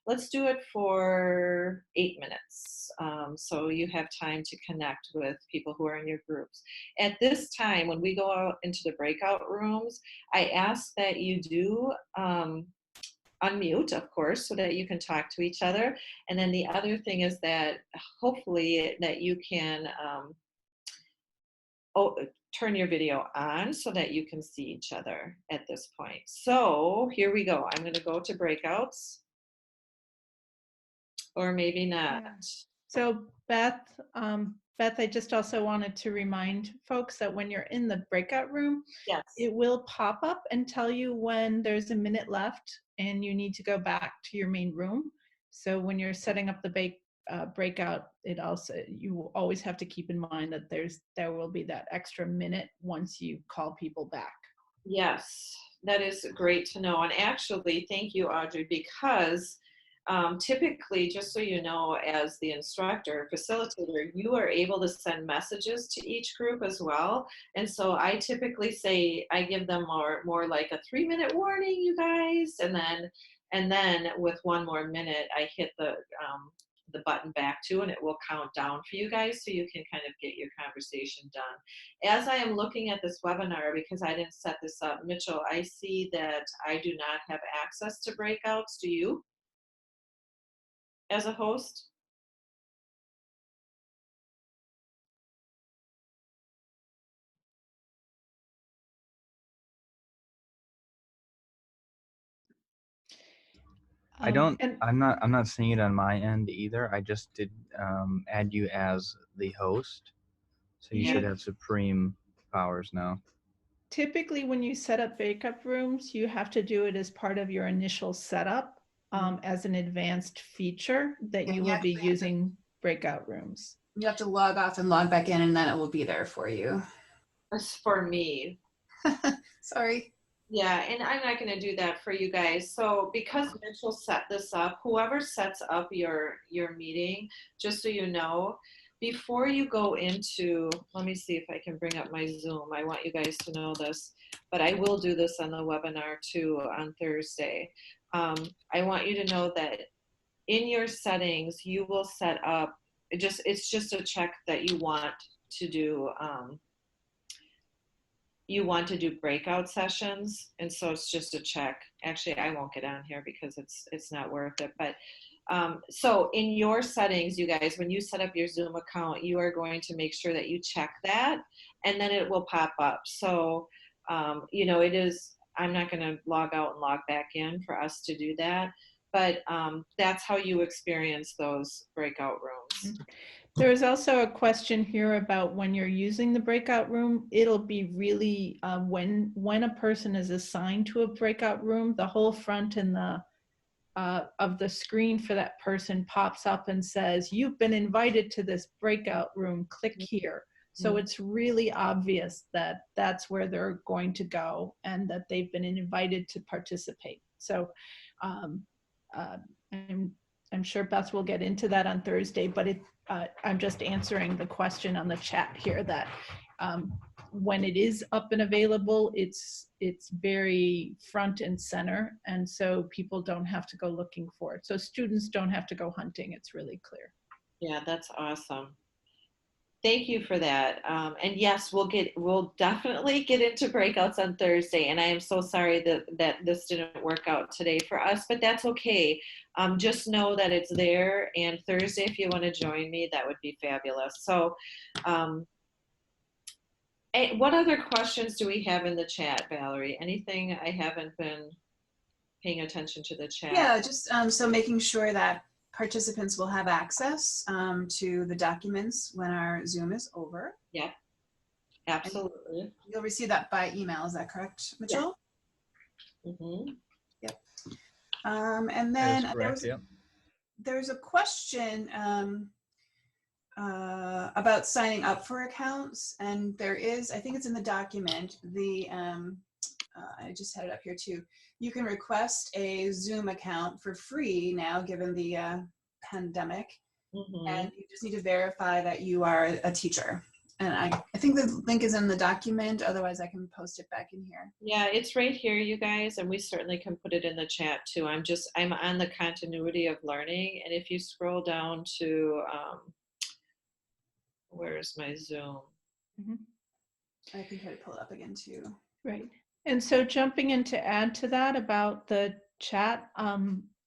let's do it for 8 minutes. So you have time to connect with people who are in your groups. At this time, when we go out into the breakout rooms, I ask that you do unmute, of course, so that you can talk to each other. And then the other thing is that hopefully that you can turn your video on so that you can see each other at this point. So here we go. I'm going to go to breakouts, or maybe not. Yeah. So Beth, I just also wanted to remind folks that when you're in the breakout room, Yes. it will pop up and tell you when there's a minute left and you need to go back to your main room. So when you're setting up the breakout, you always have to keep in mind that there will be that extra minute once you call people back. Yes, that is great to know. And actually, thank you, Audrey, because typically, just so you know, as the instructor, facilitator, you are able to send messages to each group as well. And so I typically say, I give them more like a 3-minute warning, you guys, and then with one more minute, I hit the button back to, and it will count down for you guys, so you can kind of get your conversation done. As I am looking at this webinar, because I didn't set this up, Mitchell, I see that I do not have access to breakouts. Do you? As a host? I'm not seeing it on my end either. I just did add you as the host. So you should have supreme powers now. Typically, when you set up breakout rooms, you have to do it as part of your initial setup as an advanced feature that you will be using breakout rooms. You have to log off and log back in, and then it will be there for you. That's for me. Sorry. Yeah, and I'm not going to do that for you guys. So because Mitchell set this up, whoever sets up your meeting, just so you know, before you go into, let me see if I can bring up my Zoom. I want you guys to know this, but I will do this on the webinar too on Thursday. I want you to know that in your settings, you will set up, it's just a check that you want to do. You want to do breakout sessions, and so it's just a check. Actually, I won't get on here because it's not worth it. But so in your settings, you guys, when you set up your Zoom account, you are going to make sure that you check that, and then it will pop up. So it is I'm not going to log out and log back in for us to do that. But that's how you experience those breakout rooms. There is also a question here about when you're using the breakout room. It'll be really when a person is assigned to a breakout room, the whole front and the of the screen for that person pops up and says, "You've been invited to this breakout room. Click here." So it's really obvious that that's where they're going to go and that they've been invited to participate. So I'm sure Beth will get into that on Thursday, but I'm just answering the question on the chat here that when it is up and available, it's very front and center, and so people don't have to go looking for it. So students don't have to go hunting. It's really clear. Yeah, that's awesome. Thank you for that. And yes, we'll definitely get into breakouts on Thursday. And I am so sorry that this didn't work out today for us, but that's okay. Just know that it's there. And Thursday, if you want to join me, that would be fabulous. So, what other questions do we have in the chat, Valerie? Anything I haven't been paying attention to the chat? Yeah, just so making sure that participants will have access to the documents when our Zoom is over. Yeah, absolutely. And you'll receive that by email, is that correct, Mitchell? Yeah. Mm-hmm. Yep. And That is then correct, yeah. there's a question about signing up for accounts, and there is, I think it's in the document, I just had it up here too. You can request a Zoom account for free now, given the pandemic, and you just need to verify that you are a teacher. And I think the link is in the document, otherwise I can post it back in here. Yeah, it's right here, you guys, and we certainly can put it in the chat too. I'm on the continuity of learning, and if you scroll down to, where's my Zoom? I can try to pull it up again too. Right. And so jumping in to add to that about the chat,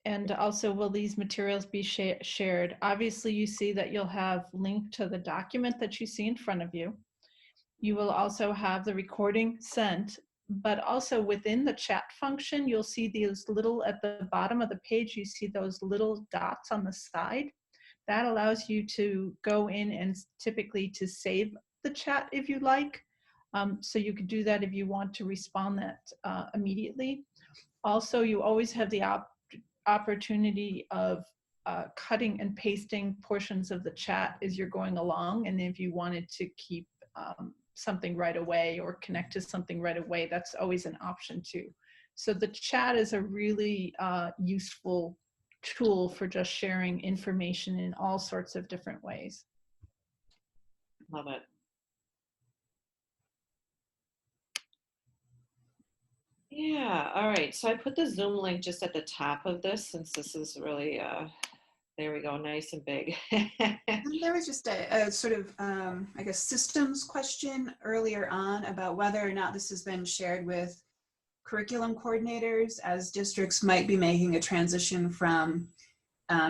and also will these materials be shared? Obviously, you see that you'll have link to the document that you see in front of you. You will also have the recording sent, but also within the chat function, you'll see these little, at the bottom of the page, you see those little dots on the side. That allows you to go in and typically to save the chat if you like. So you could do that if you want to respond that immediately. Also, you always have the opportunity of cutting and pasting portions of the chat as you're going along. And if you wanted to keep something right away or connect to something right away, that's always an option too. So the chat is a really useful tool for just sharing information in all sorts of different ways. Love it. Yeah, all right. So I put the Zoom link just at the top of this since this is really, there we go, nice and big. And there was just a sort of, I guess, systems question earlier on about whether or not this has been shared with curriculum coordinators, as districts might be making a transition from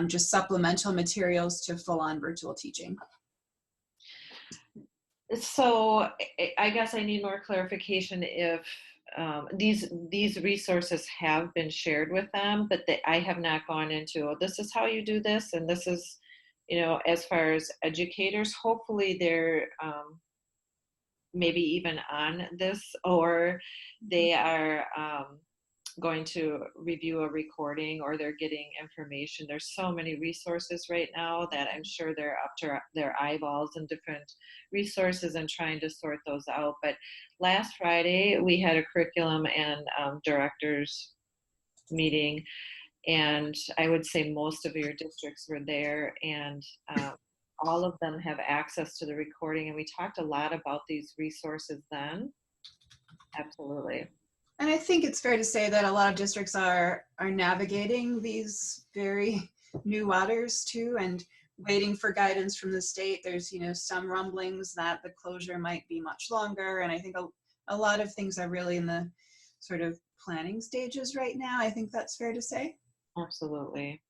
just supplemental materials to full-on virtual teaching. So I guess I need more clarification if these resources have been shared with them, but I have not gone into, oh, this is how you do this, and this is, as far as educators, hopefully they're maybe even on this, or they are going to review a recording, or they're getting information. There's so many resources right now that I'm sure they're up to their eyeballs in different resources and trying to sort those out. But last Friday we had a curriculum and directors meeting, and I would say most of your districts were there, and all of them have access to the recording, and we talked a lot about these resources then. Absolutely. And I think it's fair to say that a lot of districts are navigating these very new waters too, and waiting for guidance from the state. There's, some rumblings that the closure might be much longer. And I think a lot of things are really in the sort of planning stages right now. I think that's fair to say. Absolutely.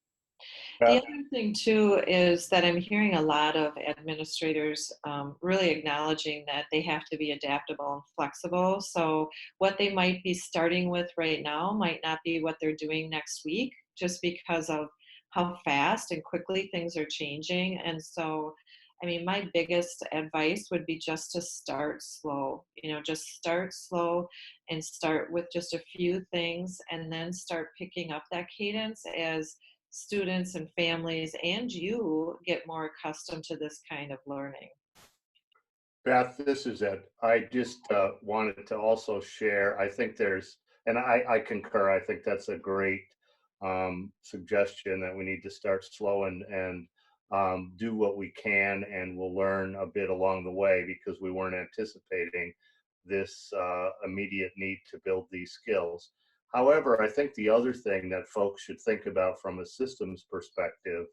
The Beth? other thing too is that I'm hearing a lot of administrators really acknowledging that they have to be adaptable and flexible. So what they might be starting with right now might not be what they're doing next week, just because of how fast and quickly things are changing. And so, I mean, my biggest advice would be just to start slow. You know, just start slow and start with just a few things, and then start picking up that cadence as students and families and you get more accustomed to this kind of learning. Beth, this is Ed. I just wanted to also share, I think there's, and I concur, I think that's a great suggestion that we need to start slow and do what we can, and we'll learn a bit along the way because we weren't anticipating this immediate need to build these skills. However, I think the other thing that folks should think about from a systems perspective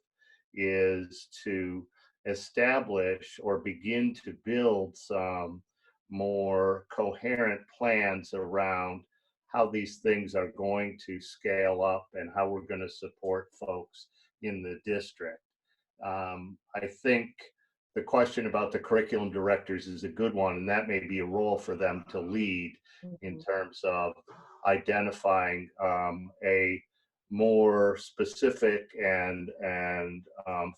is to establish or begin to build some more coherent plans around how these things are going to scale up and how we're going to support folks in the district. I think the question about the curriculum directors is a good one, and that may be a role for them to lead in Mhm. terms of identifying a more specific and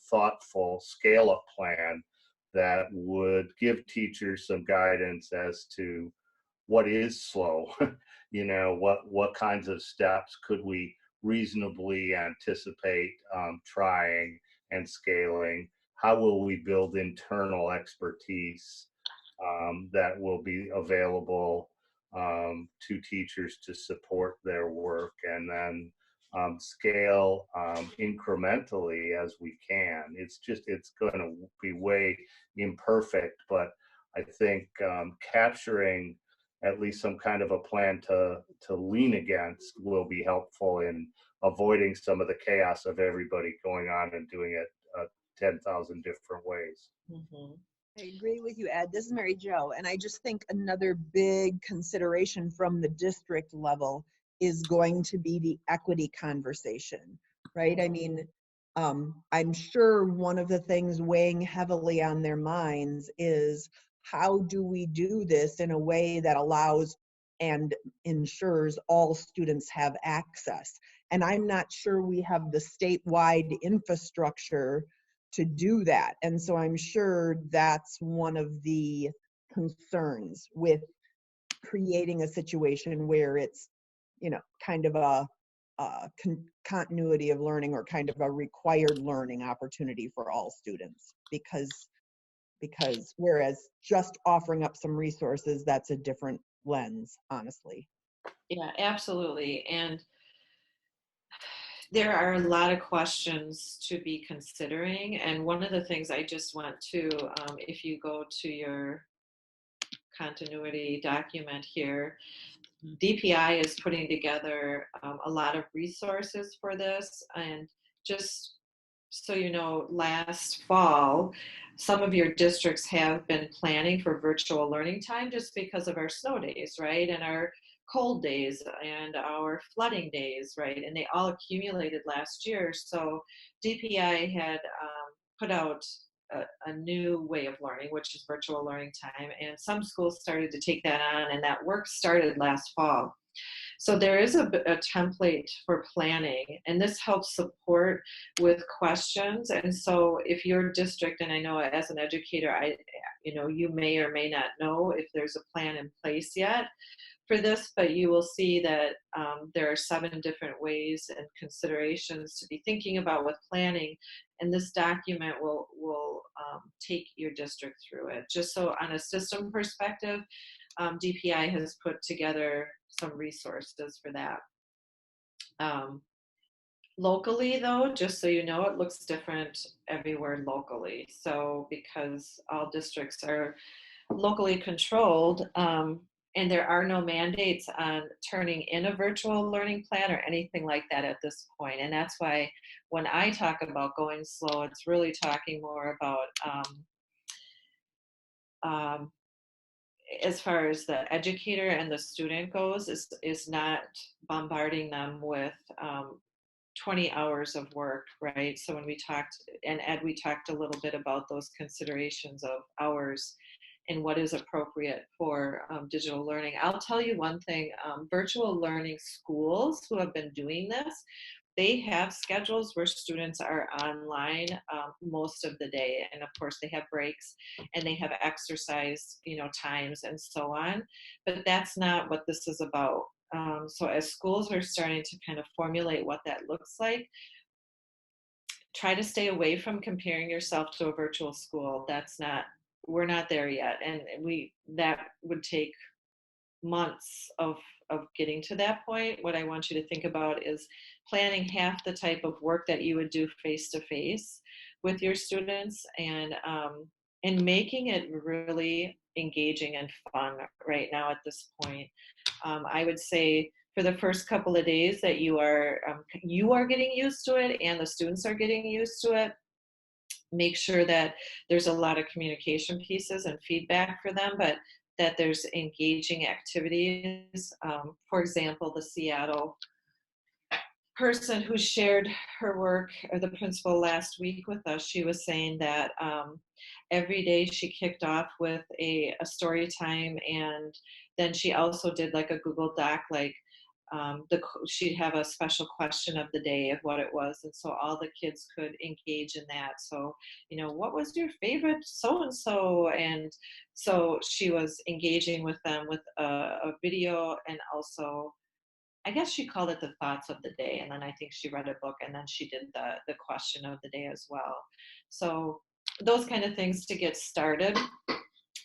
thoughtful scale-up plan that would give teachers some guidance as to what is slow. You know, what kinds of steps could we reasonably anticipate trying and scaling? How will we build internal expertise that will be available to teachers to support their work, and then scale incrementally as we can. It's going to be way imperfect, but I think capturing at least some kind of a plan to lean against will be helpful in avoiding some of the chaos of everybody going on and doing it 10,000 different ways. Mhm. I agree with you, Ed. This is Mary Jo, and I just think another big consideration from the district level is going to be the equity conversation, right? I mean, I'm sure one of the things weighing heavily on their minds is how do we do this in a way that allows and ensures all students have access? And I'm not sure we have the statewide infrastructure to do that. And so I'm sure that's one of the concerns with creating a situation where it's, you know, kind of a continuity of learning or kind of a required learning opportunity for all students, because whereas just offering up some resources, that's a different lens, honestly. Yeah, absolutely. And there are a lot of questions to be considering. And one of the things I just want to, if you go to your continuity document here, DPI is putting together a lot of resources for this. And just so you know, last fall, some of your districts have been planning for virtual learning time just because of our snow days, right? And our cold days and our flooding days, right? And they all accumulated last year. So DPI had put out a new way of learning, which is virtual learning time. And some schools started to take that on, and that work started last fall. So there is a template for planning, and this helps support with questions. And so if your district, and I know as an educator, you may or may not know if there's a plan in place yet for this, but you will see that there are 7 different ways and considerations to be thinking about with planning. And this document will take your district through it. Just so on a system perspective, DPI has put together some resources for that. Locally, though, just so you know, it looks different everywhere locally. So because all districts are locally controlled, and there are no mandates on turning in a virtual learning plan or anything like that at this point. And that's why when I talk about going slow, it's really talking more about as far as the educator and the student goes, is not bombarding them with 20 hours of work, right? So when we talked, and Ed, we talked a little bit about those considerations of hours and what is appropriate for digital learning. I'll tell you one thing, virtual learning schools who have been doing this, they have schedules where students are online most of the day. And of course they have breaks and they have exercise, times and so on. But that's not what this is about. So as schools are starting to kind of formulate what that looks like, try to stay away from comparing yourself to a virtual school. We're not there yet. And that would take months of getting to that point. What I want you to think about is planning half the type of work that you would do face to face with your students, and making it really engaging and fun right now at this point. I would say for the first couple of days that you are getting used to it and the students are getting used to it, make sure that there's a lot of communication pieces and feedback for them, but that there's engaging activities. For example, the Seattle person who shared her work, or the principal last week with us, she was saying that every day she kicked off with a story time, and then she also did like a Google Doc, like she'd have a special question of the day of what it was, and so all the kids could engage in that. So, what was your favorite so and so? And so she was engaging with them with a video, and also, I guess she called it the thoughts of the day, and then I think she read a book, and then she did the question of the day as well. So those kind of things to get started.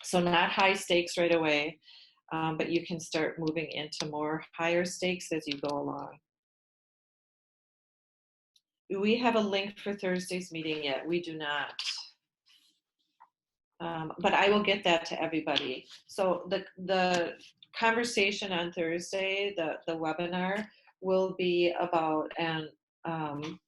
So not high stakes right away. But you can start moving into more higher stakes as you go along. We have a link for Thursday's meeting yet. We do not. But I will get that to everybody. So the conversation on Thursday, the webinar, will be about, and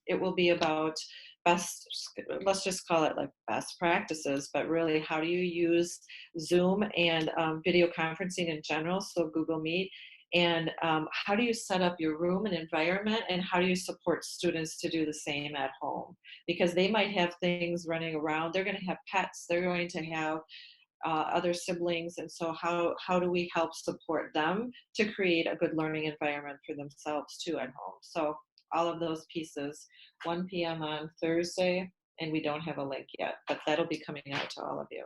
it will be about let's just call it like best practices, but really how do you use Zoom and video conferencing in general, so Google Meet, and how do you set up your room and environment, and how do you support students to do the same at home? Because they might have things running around, they're going to have pets, they're going to have other siblings, and so how do we help support them to create a good learning environment for themselves too at home? So all of those pieces, 1 p.m. on Thursday, and we don't have a link yet, but that'll be coming out to all of you.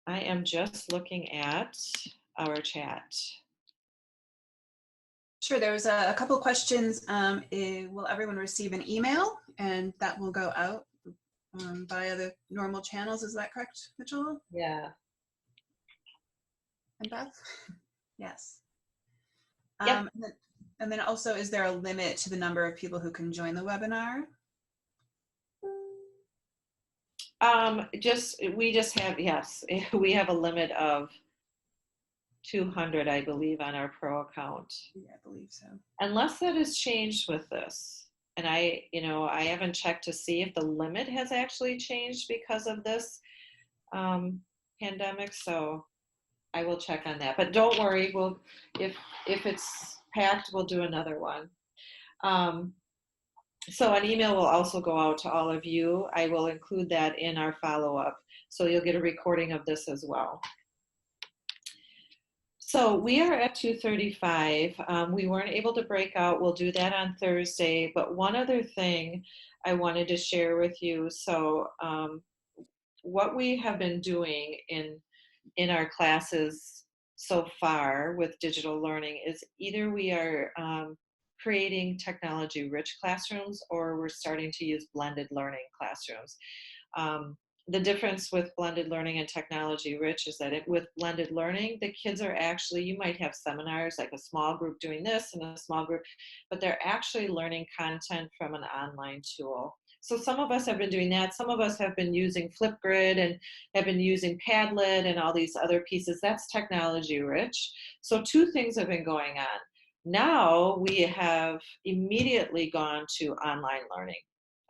I am just looking at our chat. Sure, there was a couple of questions. Will everyone receive an email? And that will go out via the normal channels. Is that correct, Mitchell? Yeah. And Beth? Yes. Yep. And then also, is there a limit to the number of people who can join the webinar? We just have, yes, we have a limit of 200, I believe, on our pro account. Yeah, I believe so. Unless that has changed with this. And I haven't checked to see if the limit has actually changed because of this pandemic. So I will check on that. But don't worry, if it's packed, we'll do another one. So an email will also go out to all of you. I will include that in our follow-up, so you'll get a recording of this as well. So we are at 2:35. We weren't able to break out. We'll do that on Thursday. But one other thing I wanted to share with you. So what we have been doing in our classes so far with digital learning is either we are creating technology-rich classrooms, or we're starting to use blended learning classrooms. The difference with blended learning and technology-rich is that with blended learning, the kids are actually, you might have seminars, like a small group doing this and a small group, but they're actually learning content from an online tool. So some of us have been doing that. Some of us have been using Flipgrid and have been using Padlet and all these other pieces. That's technology-rich. So two things have been going on. Now we have immediately gone to online learning.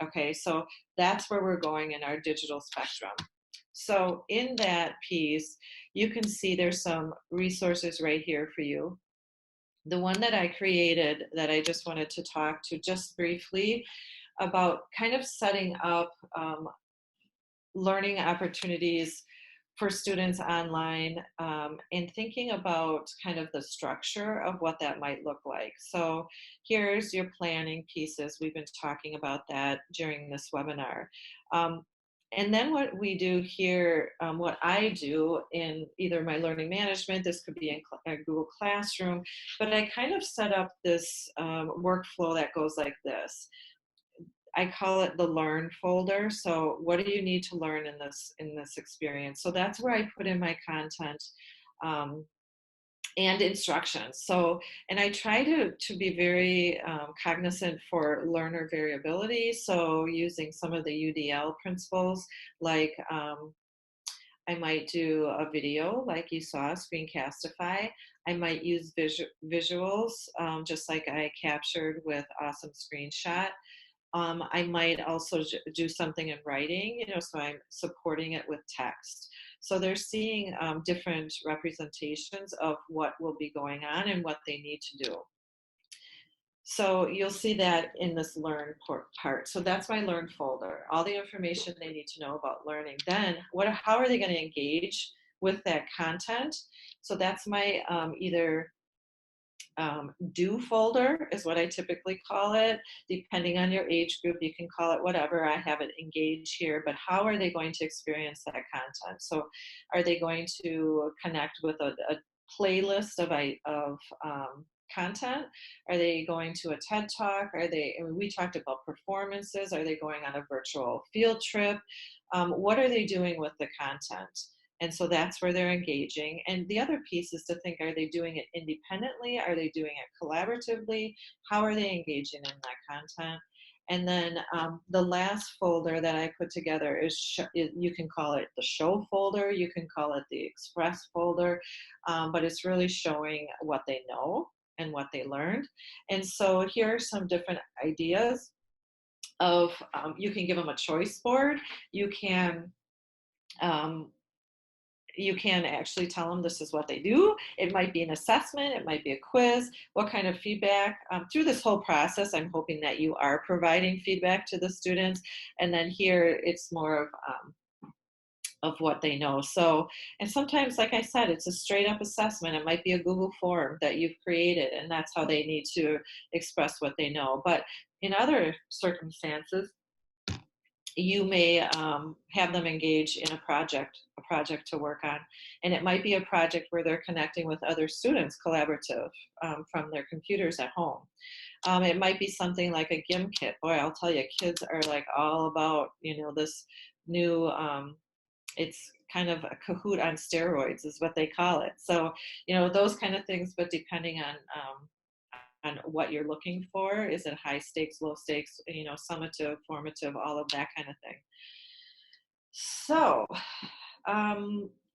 Okay, so that's where we're going in our digital spectrum. So in that piece, you can see there's some resources right here for you. The one that I created that I just wanted to talk to just briefly about kind of setting up learning opportunities for students online, and thinking about kind of the structure of what that might look like. So here's your planning pieces. We've been talking about that during this webinar. And then what we do here, what I do in either my learning management, this could be in Google Classroom, but I kind of set up this workflow that goes like this. I call it the learn folder. So what do you need to learn in this experience? So that's where I put in my content and instructions. So, and I try to be very cognizant for learner variability. So using some of the UDL principles, like I might do a video like you saw, Screencastify. I might use visuals, just like I captured with Awesome Screenshot. I might also do something in writing, so I'm supporting it with text. So they're seeing different representations of what will be going on and what they need to do. So you'll see that in this learn part. So that's my learn folder, all the information they need to know about learning. Then how are they going to engage with that content? So that's my either do folder is what I typically call it. Depending on your age group, you can call it whatever. I have it engage here, but how are they going to experience that content? So are they going to connect with a playlist of content? Are they going to a TED Talk? We talked about performances. Are they going on a virtual field trip? What are they doing with the content? And so that's where they're engaging. And the other piece is to think, are they doing it independently? Are they doing it collaboratively? How are they engaging in that content? And then the last folder that I put together is, you can call it the show folder, you can call it the express folder, but it's really showing what they know and what they learned. And so here are some different ideas of, you can give them a choice board. You can actually tell them this is what they do. It might be an assessment, it might be a quiz, what kind of feedback. Through this whole process, I'm hoping that you are providing feedback to the students. And then here, it's more of what they know. So, and sometimes, like I said, it's a straight up assessment. It might be a Google form that you've created, and that's how they need to express what they know. But in other circumstances, you may have them engage in a project to work on. And it might be a project where they're connecting with other students, collaborative, from their computers at home. It might be something like a GIM kit. Boy, I'll tell you, kids are like all about, this new, it's kind of a Kahoot on steroids is what they call it. So, those kind of things, but depending on what you're looking for. Is it high stakes, low stakes, summative, formative, all of that kind of thing. So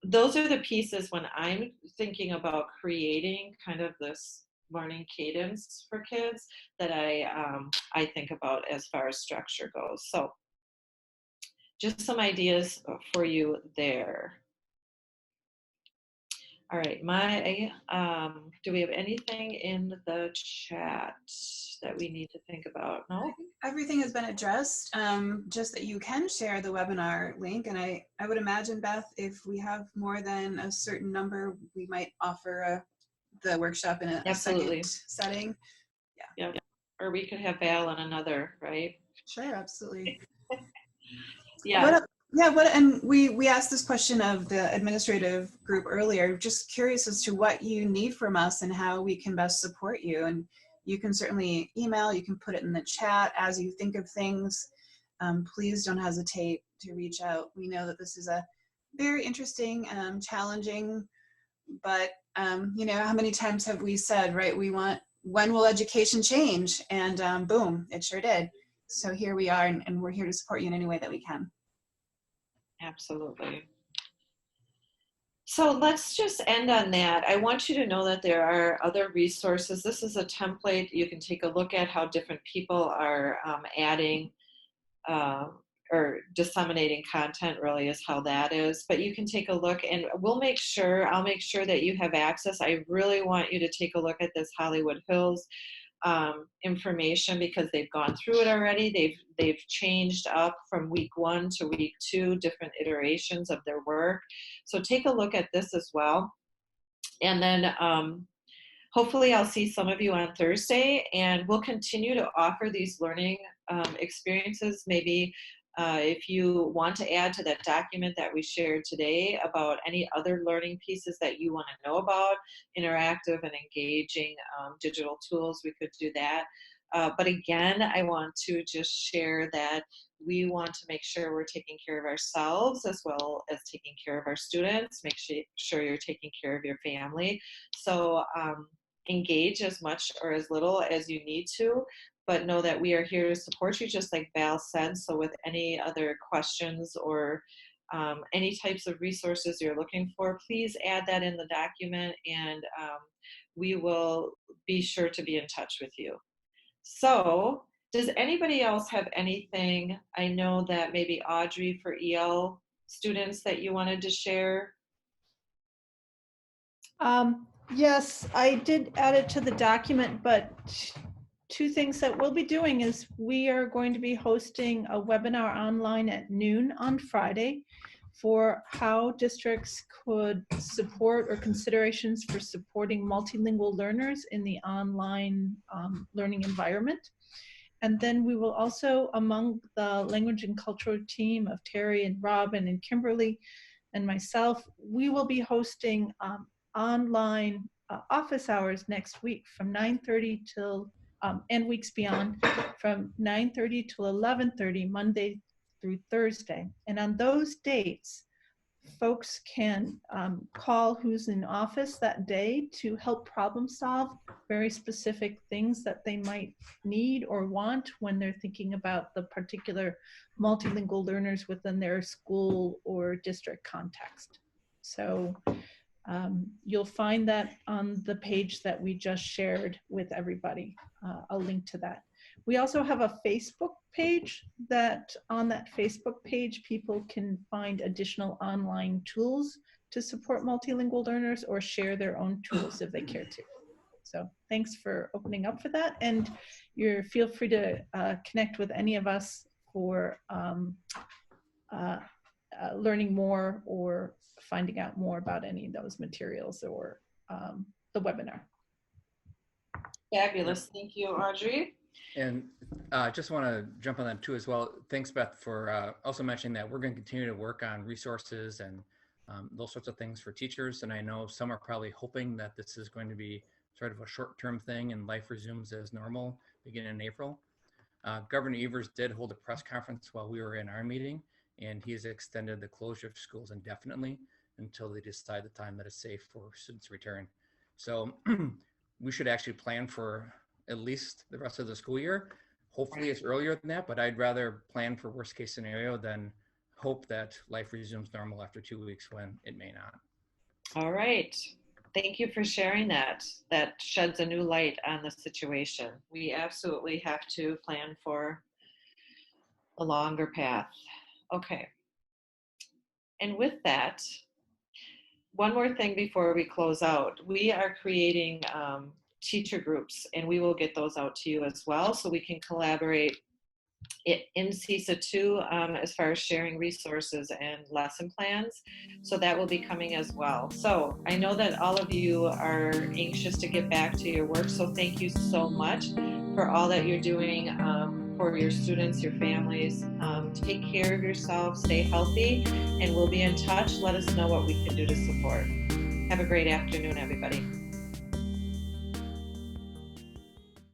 those are the pieces when I'm thinking about creating kind of this learning cadence for kids that I think about as far as structure goes. So just some ideas for you there. All right, do we have anything in the chat that we need to think about? No? I think everything has been addressed, just that you can share the webinar link. And I would imagine, Beth, if we have more than a certain number, we might offer the workshop in a second setting. Yeah. Or we could have Val on another, right? Sure, absolutely. Yeah. And we asked this question of the administrative group earlier, just curious as to what you need from us and how we can best support you. And you can certainly email, you can put it in the chat as you think of things. Please don't hesitate to reach out. We know that this is a very interesting, challenging, but how many times have we said, right, when will education change? And boom, it sure did. So here we are, and we're here to support you in any way that we can. Absolutely. So let's just end on that. I want you to know that there are other resources. This is a template. You can take a look at how different people are adding or disseminating content really is how that is. But you can take a look, and I'll make sure that you have access. I really want you to take a look at this Hollywood Hills information, because they've gone through it already. They've changed up from week 1 to week 2, different iterations of their work. So take a look at this as well. And then hopefully I'll see some of you on Thursday, and we'll continue to offer these learning experiences. Maybe if you want to add to that document that we shared today about any other learning pieces that you want to know about, interactive and engaging digital tools, we could do that. But again, I want to just share that we want to make sure we're taking care of ourselves as well as taking care of our students. Make sure you're taking care of your family. So engage as much or as little as you need to, but know that we are here to support you, just like Val said. So with any other questions or any types of resources you're looking for, please add that in the document, and we will be sure to be in touch with you. So does anybody else have anything? I know that maybe Audrey, for EL students, that you wanted to share. Yes, I did add it to the document, but 2 things that we'll be doing is we are going to be hosting a webinar online at noon on Friday for how districts could support, or considerations for supporting multilingual learners in the online learning environment. And then we will also, among the language and cultural team of Terry and Robin and Kimberly and myself, we will be hosting online office hours next week from 9:30 till, and weeks beyond, from 9:30 till 11:30, Monday through Thursday. And on those dates, folks can call who's in office that day to help problem solve very specific things that they might need or want when they're thinking about the particular multilingual learners within their school or district context. So you'll find that on the page that we just shared with everybody, a link to that. We also have a Facebook page that on that Facebook page, people can find additional online tools to support multilingual learners or share their own tools if they care to. So thanks for opening up for that. And feel free to connect with any of us for learning more or finding out more about any of those materials or the webinar. Fabulous. Thank you, Audrey. And just want to jump on that too as well. Thanks, Beth, for also mentioning that we're going to continue to work on resources and those sorts of things for teachers. And I know some are probably hoping that this is going to be sort of a short-term thing and life resumes as normal beginning in April. Governor Evers did hold a press conference while we were in our meeting, and he has extended the closure of schools indefinitely until they decide the time that is safe for students to return. So we should actually plan for at least the rest of the school year. Hopefully it's earlier than that, but I'd rather plan for worst case scenario than hope that life resumes normal after 2 weeks when it may not. All right. Thank you for sharing that. That sheds a new light on the situation. We absolutely have to plan for a longer path. Okay. And with that, one more thing before we close out. We are creating teacher groups, and we will get those out to you as well, so we can collaborate in CISA 2 as far as sharing resources and lesson plans. So that will be coming as well. So I know that all of you are anxious to get back to your work, so thank you so much for all that you're doing for your students, your families. Take care of yourself, stay healthy, and we'll be in touch. Let us know what we can do to support. Have a great afternoon, everybody.